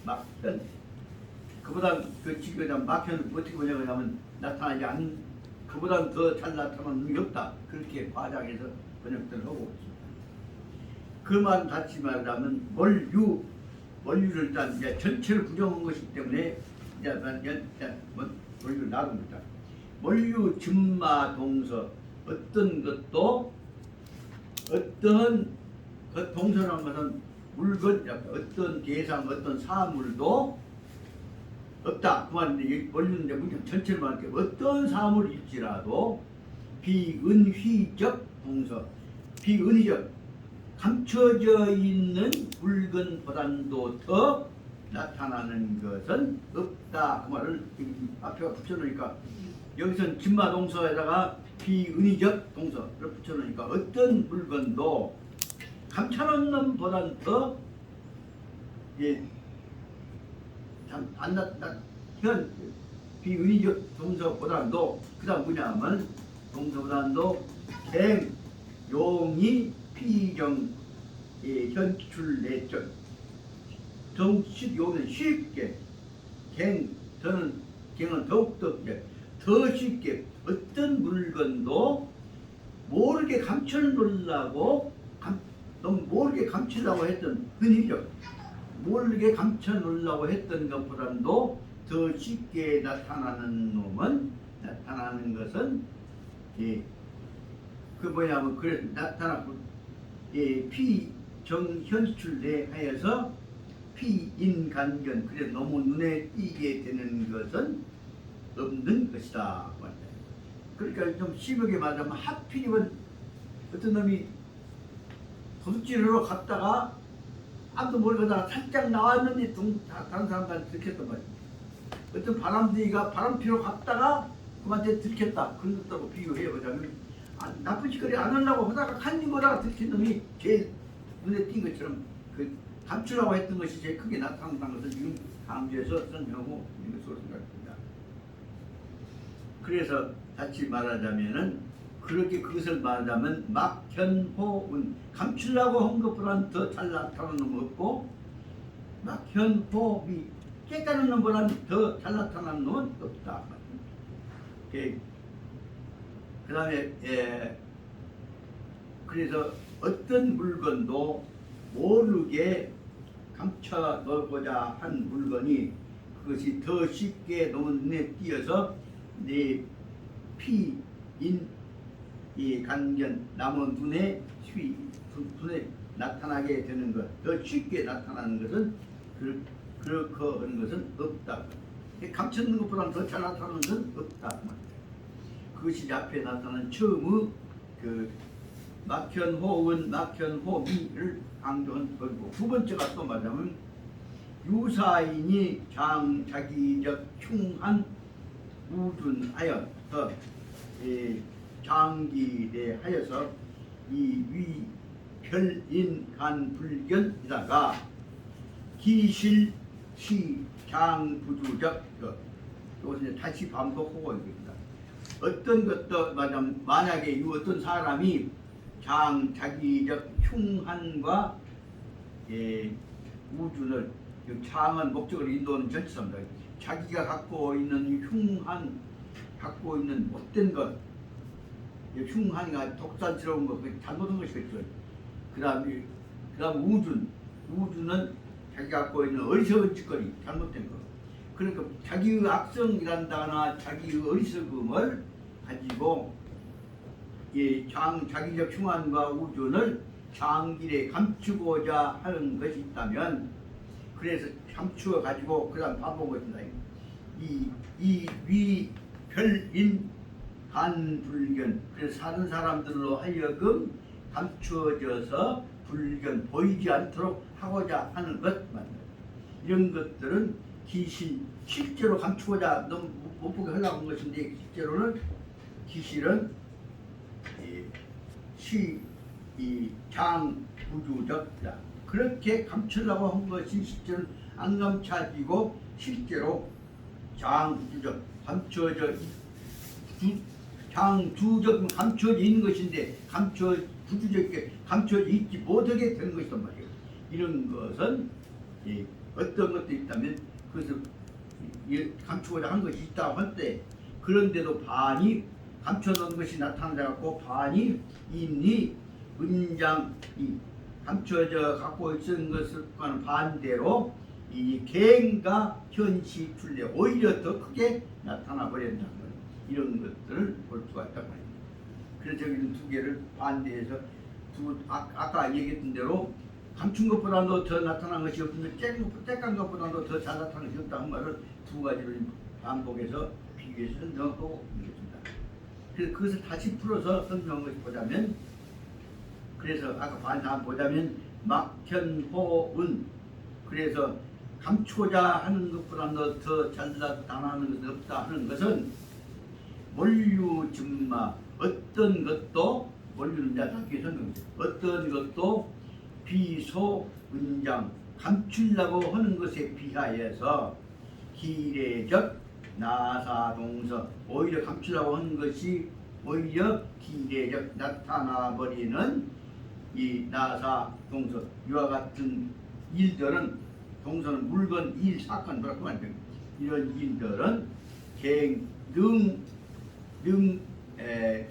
막현 그보다 그 지금 막현 어떻게 번역하냐면 나타나지 않는 그보다 더 잘 나타나는 의미 없다. 그렇게 과장해서 번역들을 하고 있습니다. 그 말은 같이 말하면 원류를 일단 이제 전체를 부정한 것이기 때문에 이제 원류를 나눕니다. 원류 증마 동서 어떤 것도 어떤 그 동서라는 것은 물건 어떤 대상 어떤 사물도 없다. 그 말인데 원류는 이제 문장 전체를 말할게 어떤 사물일지라도 비은휘적 동서 비은휘적 감춰져 있는 물건보다도 더 나타나는 것은 없다. 그 말을 앞에가 붙여놓으니까 여기서는 진마동서에다가 비은휘적 동서를 붙여놓으니까 어떤 물건도 감춰놓는 보다는 더 안 나타난 비은휘적 동서보다도 그다음 뭐냐면 동서보다도 갱 용이 피경 현출내적 더욱 요는 쉽게 갱은 더욱더 더 쉽게 어떤 물건도 모르게 감춰놓으려고 너무 모르게 감추려고 했던 흔히죠. 모르게 감춰놓으려고 했던 것보다도 더 쉽게 나타나는 것은 그 뭐냐면 그래 나타나고 피정현출내 하여서 피인간견 그래 너무 눈에 띄게 되는 것은 없는 것이다. 그러니까 좀 심하게 말하면 하필이면 어떤 놈이 도둑질하러 갔다가 아무도 모르다가 살짝 나왔는데 다른 사람들한테 들켰단 말이야. 어떤 바람둥이가 바람 피러 갔다가 그한테 들켰다. 그런 것하고 비교해 보자면 나쁜 짓거리 안 하려고 하다가 간진 거다가 들킨 놈이 제일 눈에 띈 것처럼 그 감추라고 했던 것이 제일 크게 나타난다는 것을 지금 강조해서 설명하고 있는 것으로 생각합니다. 그래서 다시 말하자면은 그렇게 그것을 말하자면 막현호은 감추려고 한 것보다는 더 잘 나타나는 놈 없고 막현호비 깨까는 놈보다는 더 잘 나타나는 놈은 없다. 그 다음에 그래서 어떤 물건도 모르게 감춰 놓고자 한 물건이 그것이 더 쉽게 너무 눈에 띄어서 내 피인 이 간견 남은 눈에 나타나게 되는 것, 더 쉽게 나타나는 것은 그렇고 하는 것은 없다. 감추는 것보다는 더 잘 나타나는 것은 없다. 그것이 앞에 나타난 처음의 그 막현호은 막현호미를 강조한 것이고 두 번째가 또 말하면 유사인이 장자기적 흉한 우둔하여 장기대하여서 이 위별인 간불견이다가 기실시 장부주적 이것은 다시 반복하고 있습니다. 어떤 것도 말하면 만약에 이 어떤 사람이 장자기적 흉한과 우준을 장은 목적을 인도하는 전치사입니다. 자기가 갖고 있는 흉한 갖고 있는 못된 것 흉한이가 독산스러운 거, 그 잘못한 것이겠죠. 그다음 우주는 자기가 갖고 있는 어리석은 짓거리, 잘못된 거. 그러니까 자기의 악성이란다나 자기의 어리석음을 가지고 자기적 흉한과 우준을 장길에 감추고자 하는 것이 있다면, 그래서 감추어 가지고 그다음 반복 것이다. 이 위별인 간불견, 그래서 사는 사람들로 하여금 감추어져서 불견, 보이지 않도록 하고자 하는 것 말이야. 이런 것들은 귀신, 실제로 감추고자 너무 못 보게 하려고 한 것인데, 실제로는 귀신은 장우주적이다. 그렇게 감추려고 한 것이 실제로는 안 감춰지고, 실제로 장우주적, 감춰져 장주적 감춰져 있는 것인데 부주적게 감춰져 있지 못하게 된 것이란 말이에요. 이런 것은 어떤 것도 있다면 그것을 감추고자 한 것이 있다고 할 때, 그런데도 반이 감춰놓은 것이 나타나고 반이 이미 은장이 감춰져 갖고 있는 것과는 반대로 이 개인과 현시 출래 오히려 더 크게 나타나 버린다는 거예요. 이런 것들을 볼 수가 있단 말이에요. 그래서 여기는 두 개를 반대해서 아까 얘기했던 대로 감춘 것보다도 더 나타난 것이 없는데 쬐깐 것보다도 더 잘 나타난 것이 없다는 말을 두 가지로 반복해서 비교해서 설명하고 있습니다. 그래서 그것을 다시 풀어서 설명한 것이 보자면, 그래서 아까 반상 보자면 막현호은, 그래서 감추고자 하는 것보다도 더 잘 나타나는 것은 없다 하는 것은 원류증마, 어떤 것도 원류는 나타나게 설명했어요. 어떤 것도 비소은장, 감추려고 하는 것에 비하여서 기례적 나사동서, 오히려 감추려고 하는 것이 오히려 기례적 나타나버리는 이 나사동서, 이와 같은 일들은, 동서는 물건, 일, 사건, 그렇게 말합니다. 이런 일들은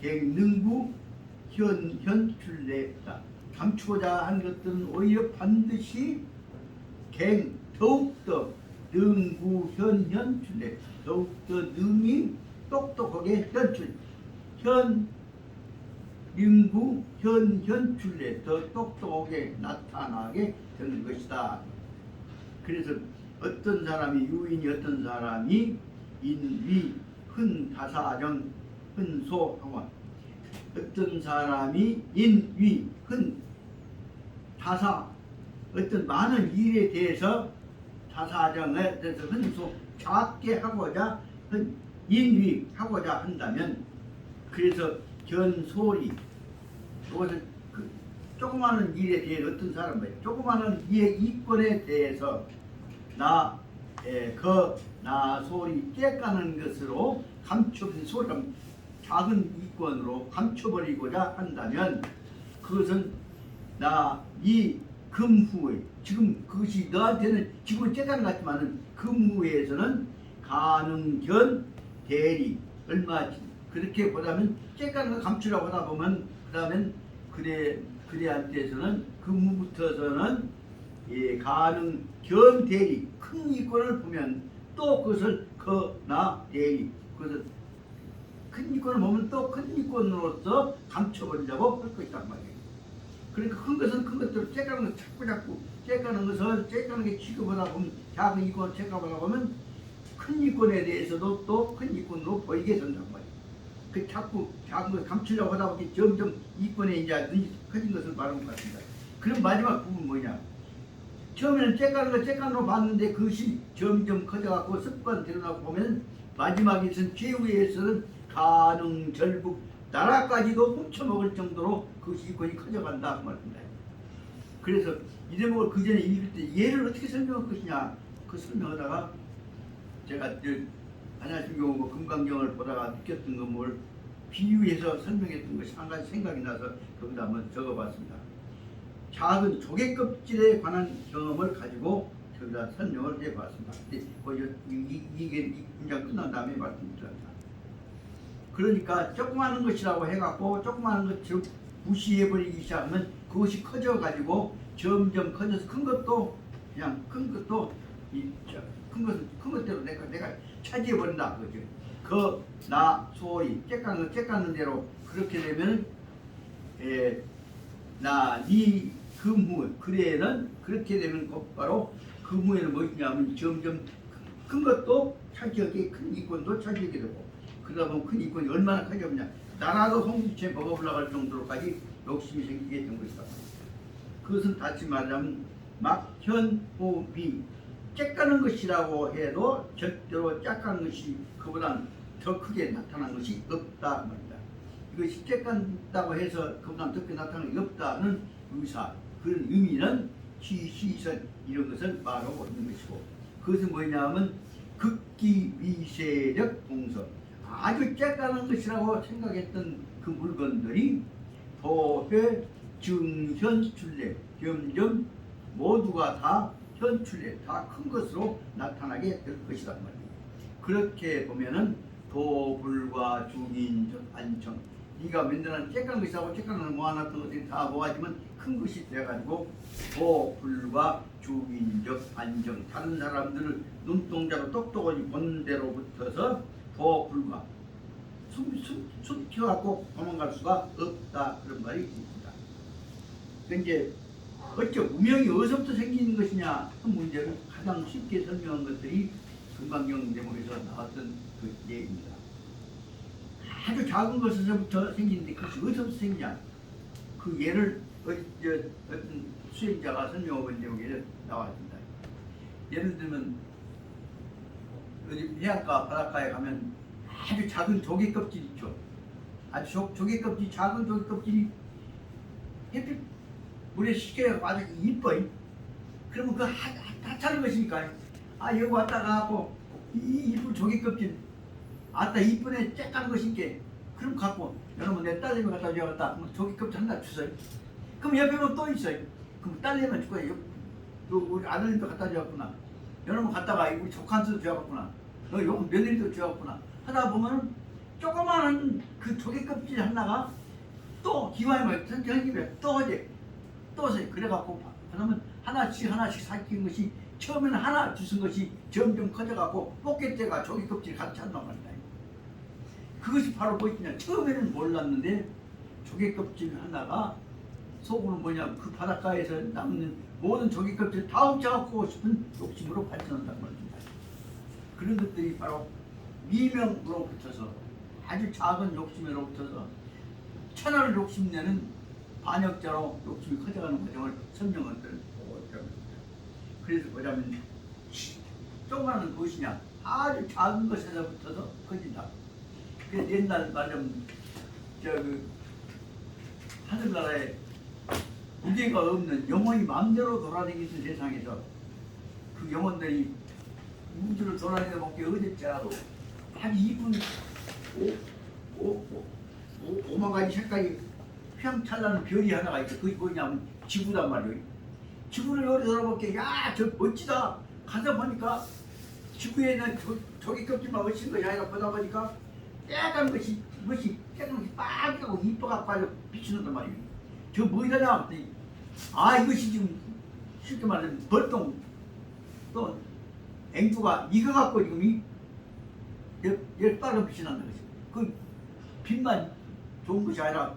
갱능구 현출례다. 감추고자 하는 것들은 오히려 반드시 더욱더 능구 현출례, 더욱더 능이 똑똑하게 능구 현출례, 더 똑똑하게 나타나게 되는 것이다. 그래서 어떤 사람이 유인이, 어떤 사람이 인위, 흔다사정, 흔소하고, 어떤 사람이 인위, 다사, 어떤 많은 일에 대해서 다사정에 대해서 흔소, 작게 하고자 인위하고자 한다면, 그래서 견소리, 그것을 조그마한 일에 대해 어떤 사람은 조그마한 일의 이권에 대해서 나 소리 깨까는 것으로 감춰버린 소리가 작은 이권으로 감춰버리고자 한다면, 그것은 이 금후에, 지금 그것이 너한테는 지금 깨까는 것 같지만은 금후에서는 가능견 대리 얼마, 그렇게 보다면 깨까는 걸 감추려고 하다 보면 그다음엔 그대한테서는 금후부터서는 가능견 대리 큰 이권을 보면 또 그것을 대리, 그것을 큰 이권을 보면 또 큰 이권으로서 감춰버리려고 할 것이란 말이에요. 그러니까 큰 것은 큰 것대로 쬐까는 걸 자꾸 쬐까는 것을 쬐까는 게 취급하다 보면, 작은 이권을 체크하다 보면 큰 이권에 대해서도 또 큰 이권으로 보이게 된단 말이에요. 그 자꾸 작은 걸 감추려고 하다 보니 점점 이권에 이제 눈이 커진 것을 말하는 것 같습니다. 그럼 마지막 부분 뭐냐? 처음에는 쬐깐으로 봤는데 그것이 점점 커져갖고 습관되어나고 보면 마지막에서는 최후에서는 가능절북, 나라까지도 훔쳐먹을 정도로 그것이 이권이 커져간다 그 말입니다. 그래서 이 대목을 그 전에 읽을 때 얘를 어떻게 설명할 것이냐, 그 설명하다가 제가 안야심경 금강경을 보다가 느꼈던 것을 비유해서 설명했던 것이 한 가지 생각이 나서 거기다 한번 적어봤습니다. 작은 조개 껍질에 관한 경험을 가지고 저기다 설명을 해봤습니다. 이게 문장 끝난 다음에 말씀드립니다. 그러니까 조그마한 것이라고 해갖고 조그마한 것을 무시해버리기 시작하면 그것이 커져가지고 점점 커져서 큰 것도 그냥 큰 것도 큰 것대로 내가 차지해버린다 그죠. 나 소위 쬐까는 대로 그렇게 되면 나니 금후 그래는 그렇게 되면 곧바로 금후에는 무엇이냐면 점점 큰 것도 차지하게 큰 이권도 차지하게 되고 그러다 보면 큰 이권이 얼마나 커졌냐 나라도 송두채 먹어 올라갈 정도로까지 욕심이 생기게 된 것이다. 그것은 다시 말하면 막현호비 쬐까는 것이라고 해도 절대로 쬐깐 것이 그보단 더 크게 나타난 것이 없다 말입니다. 이것이 쬐깐다고 해서 그보다 더 크게 나타나는 게 없다는 의사 그런 의미는 시선 이런 것을 말하고 있는 것이고 그것은 뭐냐면 극기 미세력 동서 아주 쬐까는 것이라고 생각했던 그 물건들이 도회 증현출례 점점 모두가 다 현출례 다 큰 것으로 나타나게 될 것이란 말이에요. 그렇게 보면은 도불과 중인적 안청 네가 맨날 쬐깐 것이라고 쬐깐을 모아놨던 것들이 다 모아지면 큰 것이 돼가지고 도불과 중인적 안정 다른 사람들을 눈동자로 똑똑하게 본 대로 붙어서 도불과 숨겨갖고 도망갈 수가 없다 그런 말이 있습니다. 이제 어째 무명이 어디서부터 생기는 것이냐 한 문제를 가장 쉽게 설명한 것들이 금강경 대목에서 나왔던 그 예입니다. 아주 작은 것에서부터 생기는데 그것이 어디서부터 생기냐 그 예를 어떤 수행자가 설명하고 있는 대목에 나왔습니다. 예를 들면 어디 해안가 바닷가에 가면 아주 작은 조개 껍질 있죠. 아주 조개 껍질 작은 조개 껍질이 햇빛 물에 식혀서 아주 이뻐요. 그러면 그 하찮은 것이니까 여기 왔다가 하고 이 이쁜 조개 껍질 아따 이쁜에 쬐까는 것인게 그럼 갖고 여러분 내 딸내미 갖다 줘야겠다. 그럼 조개 껍질 하나 주세요. 그럼 옆에 보면 또 있어요. 그럼 딸내미만 줄 거예요. 또 우리 아들님도 갖다 줘야겠구나. 여러분 갔다가 우리 조카한테도 줘야겠구나. 너 요건 며느리도 줘야겠구나. 하다 보면 조그마한 그 조개 껍질 하나가 또 기왕에 뭐 생기면 또 어제 또 그래갖고 그러면 하나씩 삭힌 것이 처음에는 하나 주신 것이 점점 커져갖고 꽃게대가 조개 껍질이 같이 한단 말이다. 그것이 바로 뭐냐 처음에는 몰랐는데 조개 껍질 하나가 속으로 뭐냐 그 바닷가에서 남는 모든 조개 껍질 다 훔쳐갖고 싶은 욕심으로 발전한단 말입니다. 그런 것들이 바로 미명으로부터서 아주 작은 욕심으로부터서 천하를 욕심내는 반역자로 욕심이 커져가는 과정을 설명을 보고 있습니다. 그래서 보자면 조그마한 무엇이냐 아주 작은 것에서부터도 커진다. 그래서 옛날 말하면 하늘나라에 무게가 없는 영혼이 마음대로 돌아다니는 세상에서 그 영혼들이 우주를 돌아다니는 밖에 어딨자라도 아주 이쁜 오만 가지 색깔이 휘황찬란한 별이 하나가 있어. 그게 뭐냐면 지구단 말이에요. 지구를 여기 돌아볼게 저 멋지다. 가서 보니까 지구에는 조개 껍질만 멋진 것이 아니라 보다 보니까 깨끗한 것이 깨끗한 것이 빨갛고 이뻐갖고 아주 비추는단 말이에요. 저 뭐이러냐 했더니 이것이 지금 쉽게 말하면 벌동 또 앵두가 익어갖고 지금 빨간 빛이 난다 것이. 그 빛만 좋은 것이 아니라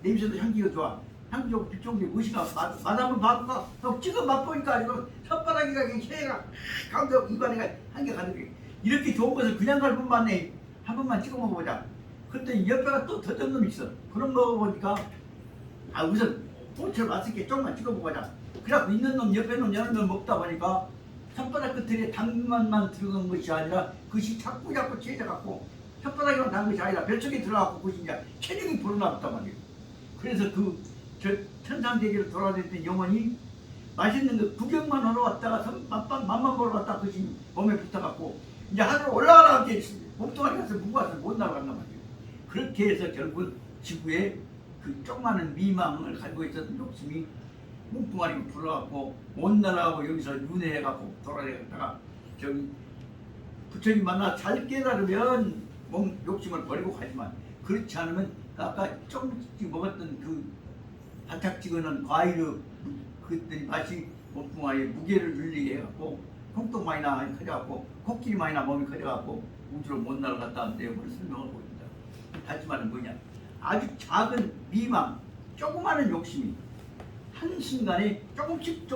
냄새도 향기가 좋아. 향기 좋고 빛 좋은 게 무엇인가 맛한번 봐볼까? 또 찍어 맛보니까 이거 혓바닥이가 해가 가운데 입안에 한개 가득해. 이렇게 좋은 것을 그냥 갈 뿐만 아니라 한 번만 찍어 먹어보자. 그랬더니 옆에가 또 더 전 놈이 있어. 그런 거 먹어보니까 우선 본체를 맛있게 조금만 찍어 먹어보자. 그래갖고 있는 놈 옆에 놈 여러 놈 먹다 보니까 혓바닥 끝에 당면만 들어간 것이 아니라 그것이 자꾸 채져갖고 혓바닥에만 난 것이 아니라 뱃속에 들어가고 그것이 이제 체력이 불어났단 말이에요. 그래서 저 천상대기를 돌아다녔던 영혼이 맛있는 거 구경만 하러 왔다가 맛만 보러 왔다가 그것이 몸에 붙어갖고 이제 하늘로 올라가라고 이렇게 몸뚱아리 가서 무거워서 못 날아간단 말이에요. 그렇게 해서 결국 지구에 그 조그마한 미망을 가지고 있었던 욕심이 몸뚱아리가 불어갖고 못 날아가고 여기서 윤회해갖고 돌아다녔다가 저기 부처님 만나 잘 깨달으면 욕심을 버리고 가지만 그렇지 않으면 아까 조금씩 먹었던 그 바짝지근한 과일의 그들이 맛이 몸뚱아리에 무게를 늘리게 해갖고 통통만이나 많이 커져갖고 코끼리만이나 몸이 커져갖고 우주로 못 날아갔다는데 그걸 설명하고 있다. 하지만 뭐냐, 아주 작은 미망 조그마한 욕심이 한순간에 조금씩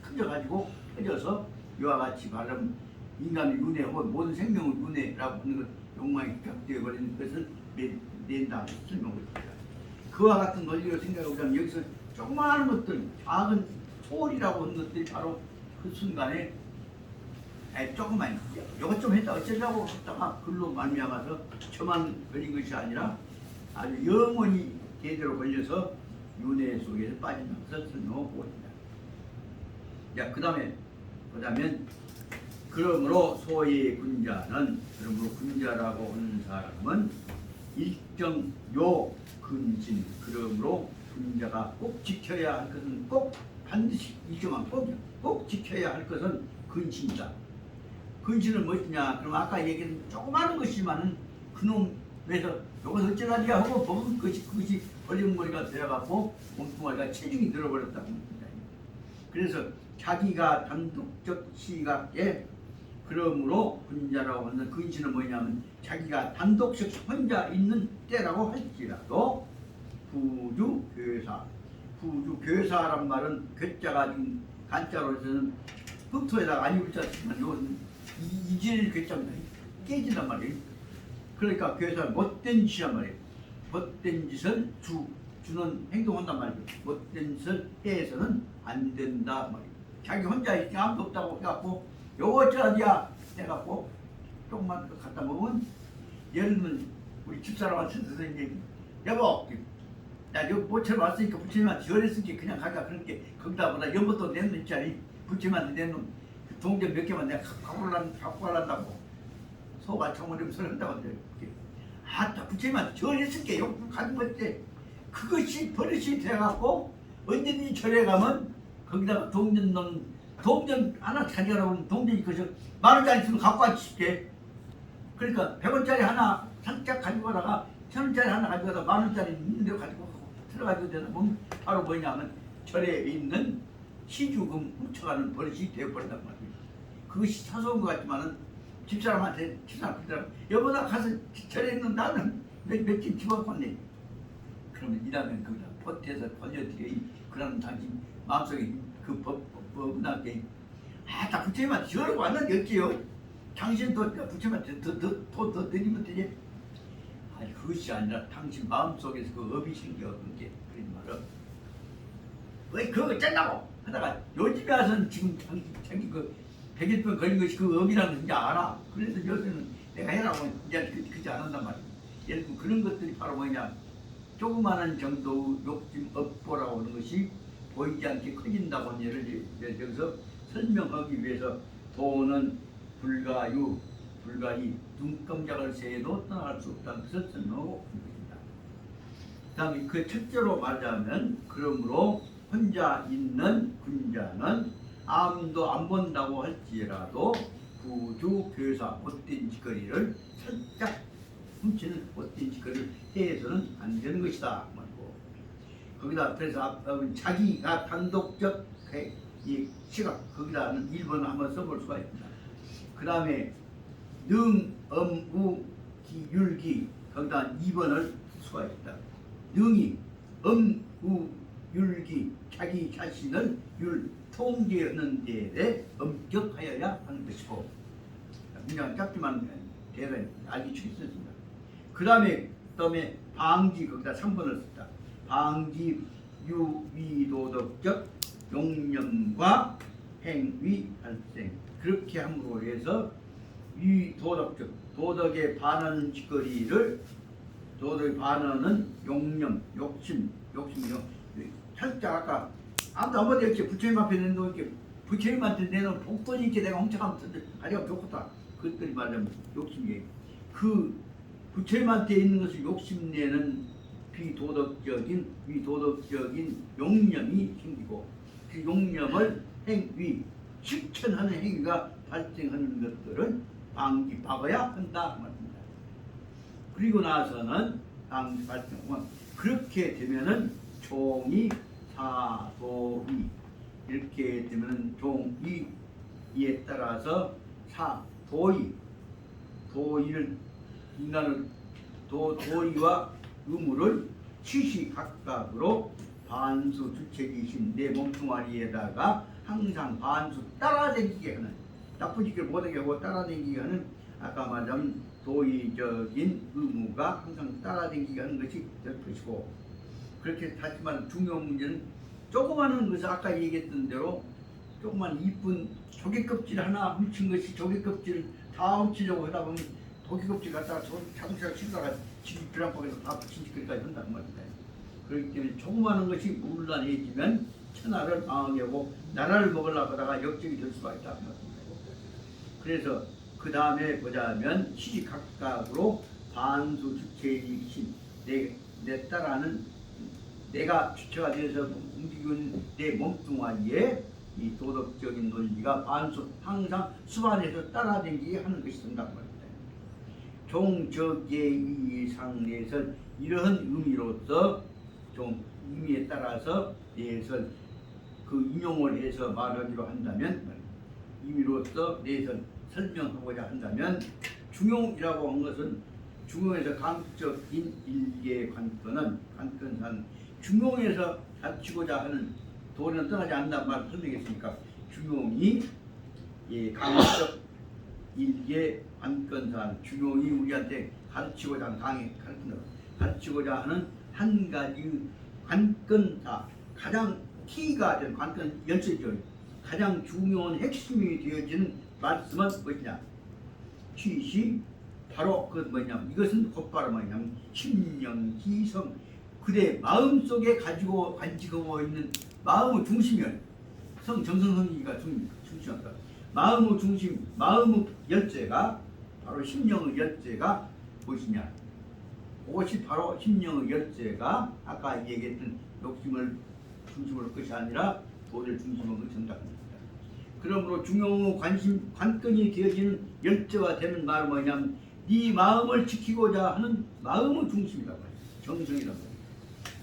커져가지고 커져서 이와 같이 말하면 인간의 윤회 혹은 모든 생명의 윤회라고 하는 것, 욕망이 격되어 버리는 것을 낸다 설명을 합니다. 그와 같은 논리로 생각해보자면 여기서 조그마한 것들, 작은 소리라고 하는 것들이 바로 그 순간에 조금만 이것 좀 했다 어쩌려고 했다가 글로 말미암아서 저만 걸린 것이 아니라 아주 영원히 대대로 걸려서 윤회 속에서 빠지면서 설명하고 있다. 자, 그 다음에 보자면 그러므로 소의 군자는, 그러므로 군자라고 하는 사람은 일정 요 근신, 그러므로 군자가 꼭 지켜야 할 것은 꼭 반드시 일정한 꼭 지켜야 할 것은 근신이다. 근신은 무엇이냐? 그럼 아까 얘기한 조그마한 것이지만은 그놈에서 이것을 어쩌라니야 하고 먹은 그것이 걸림머리가 되어갖고 몸뚱아리가 체중이 늘어버렸다고 합니다. 그래서 자기가 단독적 시각에, 그러므로 군자라고 하는 근신은 뭐냐면 자기가 단독적 혼자 있는 때라고 할지라도 부주교사란 말은 괴자가 지금 간자로 해서는 흑토에다가 아니 붙였지만 이건 이질 괴자입니다. 깨진단 말이에요. 그러니까 교사는 못된 짓이란 말이에요. 못된 짓을 주는 행동한단 말이에요. 못된 짓을 해서는 안 된다 말이에요. 자기 혼자 있기 아무도 없다고 해갖고 요거 어쩌라니야 해갖고 조금만 갖다 먹으면, 예를 들면 우리 집사람한테 선생님, 여보 나 여기 모처럼 왔으니까 부처님한테 절했으니까 그냥 가자. 그렇게 거기다 보다 연못도 내놓는 있잖니. 부처님한테 내놓은 그 동전 몇 개만 내가 갖고 가란다고 소가 청어리면 설한다고 하는데, 아따 부처님한테 절했으니까 욕 가진 건데 그것이 버릇이 돼갖고 언제든지 절에 가면 거기다가 동전 하나 가져가라고 하면 동전이 그저 10,000원짜리 있으면 갖고 와지 쉽게. 그러니까 100원짜리 하나 살짝 가지고 가다가 1,000원짜리 하나 가지고 가다가 10,000원짜리 있는 대로 가지고 들어가지고 되다 보면 바로 뭐냐면 절에 있는 시주금 훔쳐가는 버릇이 되어버린단 말이에요. 그것이 사소한 것 같지만은 집사람한테 여보 나 가서 절에 있는 나는 몇집 집어갖고 왔네. 그러면 일하면 그거다 보태서 벌려드려. 그러면 당신 마음속에 그 법문하게 다 부처님한테 절하고 왔는데 어찌요? 당신도 부처님한테 더 드리면 되지. 아니 그것이 아니라 당신 마음속에서 그 업이 생겨. 그게 그런 말은 왜 그거 짠다고 하다가 요즘에 와서는 지금 자기 그 100일병 걸린 것이 그 업이라는 걸 이제 알아. 그래서 요새는 내가 해라고 이제 그지 안 한단 말이야. 예를 들면 그런 것들이 바로 뭐냐, 조그마한 정도의 욕심 업보라고 하는 것이 보이지 않게 커진다고 하는 예를 여기서 설명하기 위해서 도는 불가이 눈깜짝을 새도 떠나갈 수 없다는 것을 설명하고 있습니다. 그 다음에 그 첫째로 말하자면 그러므로 혼자 있는 군자는 아무도 안 본다고 할지라도 부주교사 못된 짓거리를 살짝 훔치는 못된 짓거리를 해서는 안 되는 것이다 말고, 거기다 그래서 자기가 단독적 이 시각 거기다는 1번을 한번 써볼 수가 있습니다. 그 다음에 능, 우, 기, 율기 거기다 2번을 쓸 수가 있다. 능이 우, 율기 자기 자신을 통제하는 데에 엄격하여야 하는 것이고, 그냥 짧지만 대단히 알기 있었습니다. 그 다음에 방지 거기다 3번을 썼다. 방지 유위도덕적 용념과 행위 발생, 그렇게 함으로 해서 위도덕적 도덕에 반하는 짓거리를, 도덕에 반하는 용념, 욕심이요. 살짝 아까 아무도 안 보다 이렇게 부처님 앞에 내놓은 이렇게 부처님한테 내놓은 복돈이 이렇게 내가 훔쳐가면 가져가면 좋겠다. 그것들이 말하자면 욕심이에요. 그 부처님한테 있는 것을 욕심내는 비도덕적인 위도덕적인 용념이 생기고, 그 용념을 실천하는 행위가 발생하는 것들은 막아야 한다 말입니다. 그리고 나서는 다음 발전은 그렇게 되면은 종이 사도이 이렇게 되면은 종이에 따라서 도의를 인간을 도의와 의무를 시시각각으로 반수 주체이신 내 몸뚱아리에다가 항상 반수 따라다니게 하는 나쁜 짓을 못하게 하고 따라다니게 하는 아까 말한 도의적인 의무가 항상 따라다니게 하는 것이 될 것이고 그렇게 하지만 중요한 문제는 조그마한 것을 아까 얘기했던 대로 조그만 이쁜 조개껍질 하나 훔친 것이 조개껍질 다 훔치려고 하다 보면 조개껍질 갖다가 자동차가 치다가 집이 비랑박에서 다 붙인 짓까지 한단 말입니다. 그렇기 때문에 조그마한 것이 문란해지면 천하를 망하게 하고 나라를 먹으려고 하다가 역적이 될 수가 있다. 그래서 그 다음에 보자면 시시각각으로 반수 주체이신 내 따라는 내가 주체가 되어서 움직이는 내 몸뚱아리에 이 도덕적인 논리가 반수 항상 수반해서 따라다니게 하는 것이 된다고 합니다. 종적의 상에서 이러한 의미로서 좀 의미에 따라서 내에서 그 인용을 해서 말하기로 한다면 의미로서 내에서 설명하고자 한다면 중용이라고 한 것은 중용에서 강적인 일개 관건산 중용에서 가르치고자 하는 도리는 떠나지 않는다는 말을 설명했으니까 중용이 강적 일개 관건산 중용이 우리한테 가르치고자 하는 가르치고자 하는 한 가지 관건사 가장 키가 된 관건 열쇠죠. 가장 중요한 핵심이 되어지는 말씀은 뭐냐? 취시 바로 그 뭐냐? 이것은 곧바로 뭐냐면 심령기성 그대 마음속에 가지고 있는 마음의 중심이야. 정성성이가 중심이다. 마음의 중심, 마음의 열쇠가 바로 심령의 열쇠가 무엇이냐? 그것이 바로 심령의 열쇠가 아까 얘기했던 욕심을 중심으로 할 것이 아니라 도를 중심으로 정답입니다. 그러므로 중용의 관건이 되어지는 열쇠가 되는 말은 뭐냐면 네 마음을 지키고자 하는 마음의 중심이라고 해요. 정성이라고 해요.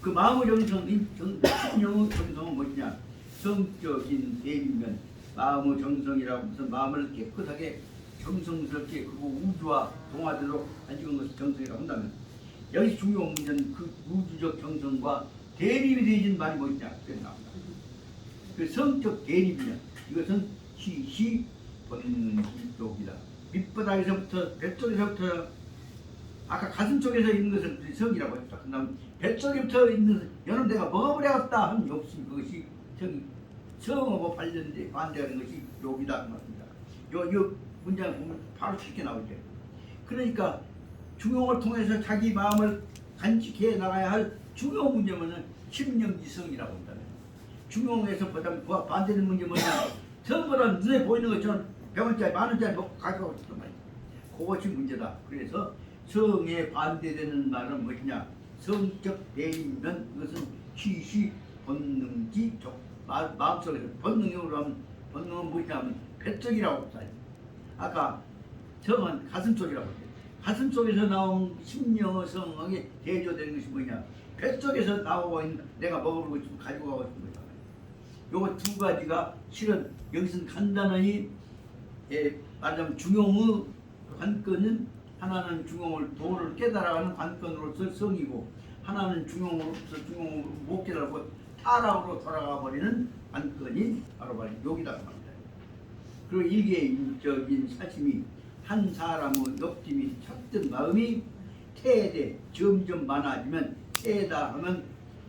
그 마음의 정성인 심령의 정성은 뭐냐? 성적인 대리면 마음의 정성이라고 해서 마음을 깨끗하게 정성스럽게 그리고 우주와 동화대로 가지고 것을 정성이라고 한다면 여기 중요한 문제는 그 우주적 정성과 대립이 되어진 말이 뭐냐? 그래서 나옵니다. 그 성적 대립이냐? 이것은 시시 본질독이다. 밑바닥에서부터 뱃속에서부터 아까 가슴 쪽에서 있는 것을 성이라고 했다. 그 다음 뱃속에부터 있는 여러분 내가 먹어버려야겠다 하는 욕심 그것이 성하고 반대하는 것이 욕이다 말입니다. 요 문장을 보면 바로 쉽게 나오죠. 그러니까 중용을 통해서 자기 마음을 간직해 나가야 할 중요한 문제는 심령지성이라고 한다. 중용에서 보자면 그와 반대되는 문제 뭐냐? 전부 다 눈에 보이는 것처럼 100원짜리, 만원짜리 먹고 가져가고 싶단 말이야. 그것이 문제다. 그래서 성에 반대되는 말은 뭐냐? 성적 대인면 이것은 시시 본능지적 마음속에서 본능으로 하면 본능은 뭐냐면 뱃속이라고 했다. 아까 성은 가슴속이라고 했다. 가슴속에서 나온 심령의 성에 대조되는 것이 뭐냐? 뱃속에서 나오고 있는 내가 먹어보고 싶고 가지고 가고 싶은 거다. 요거 두 가지가 실은 여기서는 간단히 말하자면 중용의 관건은 하나는 중용을 도를 깨달아가는 관건으로서 성이고 하나는 중용으로서 중용을 못 깨달고 타락으로 돌아가 버리는 관건이 바로 욕이다 말입니다. 그리고 일개인적인 사심이 한 사람의 욕심이 쳤던 마음이 태대 점점 많아지면 태다 하면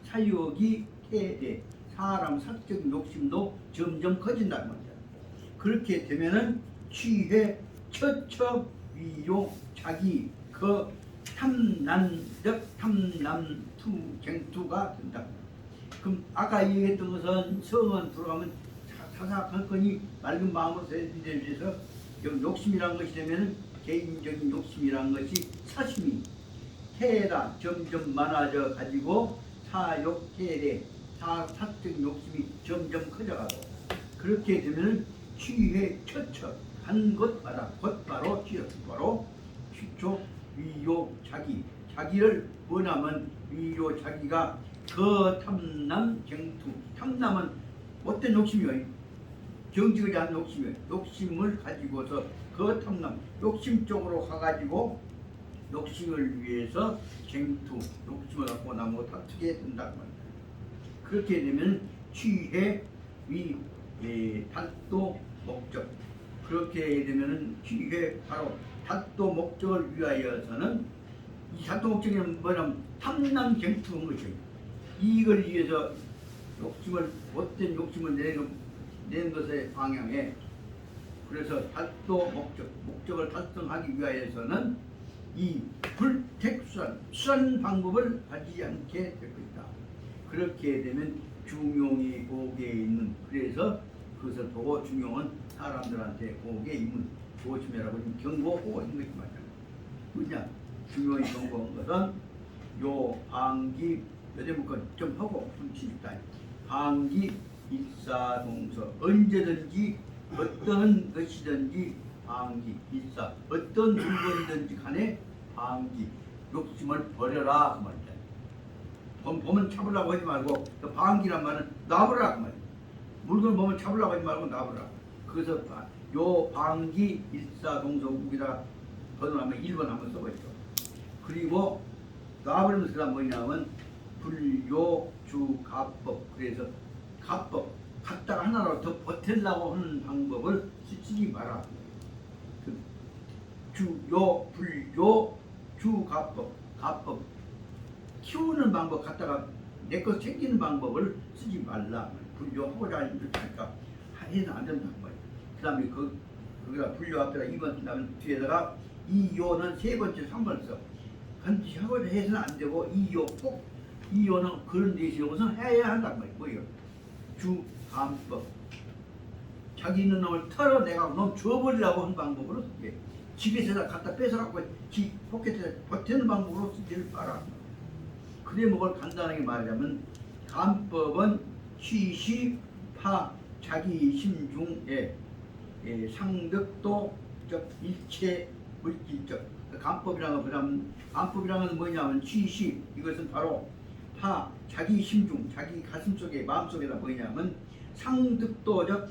사욕이 태대 사람 사적 욕심도 점점 커진다는 겁니다. 그렇게 되면은 취해 처처 위요 자기 그 탐난적 탐남투 갱투가 된다. 그럼 아까 얘기했던 것은 성은 들어가면 사사한 건이 맑은 마음으로 되기 위해서 욕심이라는 것이 되면은 개인적인 욕심이라는 것이 사심이 태다 점점 많아져 가지고 사욕 태대 사적 욕심이 점점 커져가고 그렇게 되면 취해 처처 한 곳마다 곧바로 취업 바로 취초 위요 자기. 자기를 뭐냐면 위요 자기가 거탐남 갱투. 탐남은 어떤 욕심이요? 정직하지 않은 욕심이요. 욕심을 가지고서 거탐남 욕심 쪽으로 가가지고 욕심을 위해서 쟁투 욕심을 갖고 나무 다투게 된다고 합니다. 그렇게 되면 취해 위 달도 목적. 그렇게 되면은 취해 바로 달도 목적을 위하여서는 이 달도 목적은 뭐냐면 탐남 쟁투인 것이에요. 이걸 위해서 욕심을 못된 욕심을 내는 것의 방향에 그래서 달도 목적을 달성하기 위하여서는 이 불택수란 방법을 가지지 않게 될 것이다. 그렇게 되면 중용이 복에 있는 그래서 그것을 보고 중용은 사람들한테 복에 있는 조심해라고 경고하고 있는 것이 맞아요. 그냥 중용이 경고한 것은 요 방기 여대 묶어 좀 하고 훔치다. 방기 일사동서 언제든지 어떤 것이든지 방기 일사 어떤 물건이든지 간에 방기 욕심을 버려라 그 말이야. 보면 잡으려고 하지 말고 방기란 말은 놔버라 그 말이야. 물건 보면 잡으려고 하지 말고 놔버라. 그래서 요 방기 일사동서 우기다 번호하면 1번 한번 써보죠. 그리고 놔버리는 것이 뭐냐면 불요주가법. 그래서 가법 갖다가 하나로 더 버틸라고 하는 방법을 쓰지 마라. 주요 불요 주가법 가법 키우는 방법 갖다가 내 것 챙기는 방법을 쓰지 말라. 불요하고자 하는 것이니까 해는 안 된다는 거예요. 그 다음에 거기다 불요 앞에다 2번 쓴다면 뒤에다가 이 요는 세 번째 3번 써. 반드시 하고자 해서는 안 되고 이 요 꼭 이 요는 그런 데서 우선 해야 한단 말이에요. 뭐예요? 주감법. 자기 있는 놈을 털어내가 놈 줘버리라고 하는 방법으로 쓰게. 집에서다 갖다 뺏어갖고 지 포켓에 버티는 방법으로 쓰지를 마라. 그래 뭐를 간단하게 말하자면 감법은 취시파 자기 심중에 상득도 즉 일체 물질적 감법이라는 건 감법이라는 건 뭐냐면 취시 이것은 바로 파 자기 심중 자기 가슴 속에 마음 속에다 뭐냐면 상득도적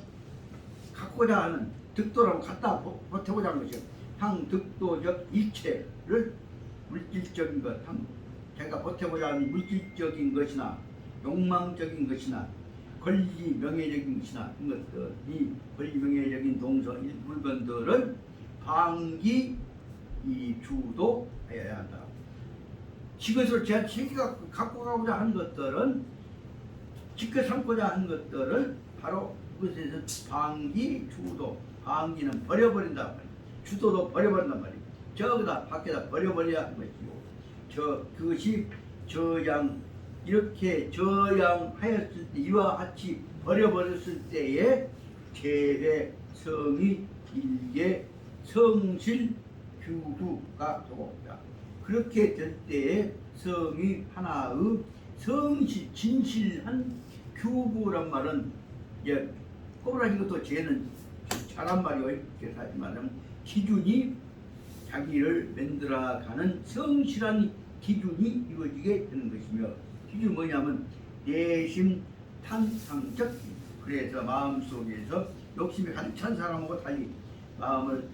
갖고자 하는 득도라고 갖다 버텨보자 하는 것이요. 상득도적 일체를 물질적인 것, 자기가 버텨보자 하는 물질적인 것이나 욕망적인 것이나 권리 명예적인 것이나 이것들 이 권리 명예적인 동서 물건들을 방기 이 주도해야 한다. 지것을 자기가 갖고 가고자 하는 것들은 지켜 삼고자 하는 것들을 바로 그것에서 방기 주도 방기는 버려버린단 말이에요. 주도도 버려버린단 말이에요. 저기다 밖에다 버려버려야 하는 것이고 그것이 저양 이렇게 저양하였을 때 이와 같이 버려버렸을 때에 재회 성이 일개 성실 규구가 되고있다. 그렇게 될 때에 성이 하나의 성실 진실한 규구란 말은 꼬부라진 것도 쟤는 잘한 말이요. 이렇게 하지만 기준이 자기를 만들어가는 성실한 기준이 이루어지게 되는 것이며 기준이 뭐냐면 내심 탄상적 그래서 마음속에서 욕심이 가득 찬 사람하고 달리 마음을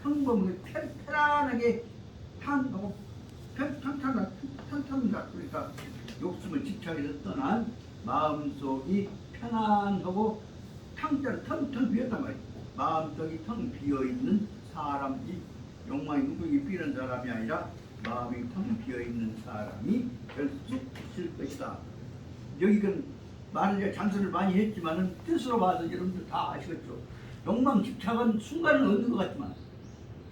평범하게 편안하게 편하고 편안하다 그러니까 욕심을 집착해서 떠난 마음속이 편안하고 텅 비었단 말이에요. 마음속이 텅 비어있는 사람이 욕망이 누구에게 비는 사람이 아니라 마음이 텅 비어있는 사람이 될 수 있을 것이다. 여기는 말을 잔소리를 많이 했지만은 뜻으로 봐서 여러분들 다 아시겠죠. 욕망 집착은 순간을 얻는 것 같지만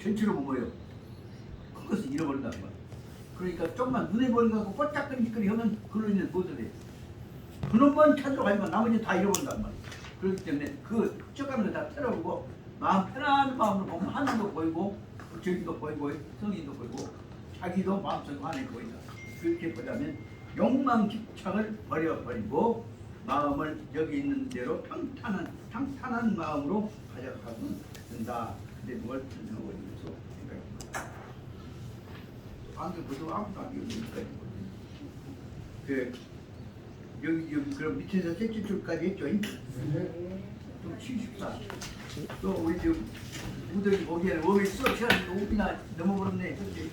전체로 보고요. 그것을 잃어버린다는 거야. 그러니까 조금만 눈에 보이는 거 갖고 꼴짝거리거리 하면 그걸로 인해서 무엇을 해? 그놈만 찾으러 가지만 나머지는 다 잃어버린단 말이야. 그렇기 때문에 그 쩍가는 거 다 틀어보고 마음 편안한 마음으로 보면 하늘도 보이고 저기도 보이고 성인도 보이고 자기도 마음속에 환히 보인다. 그렇게 보자면 욕망 집착을 버려버리고 마음을 여기 있는 대로 평탄한 마음으로 가져가면 된다. 근데 뭘 설명하고 있는지 생각합니다. 방금 보도 아무도 안 읽으니까. 그 여기 그럼 밑에서 셋째 줄까지 했죠? 또 74. 또 우리 지금 우들이 보기에는 5일 수업 시간이 5분이나 넘어버렸네. 그렇지?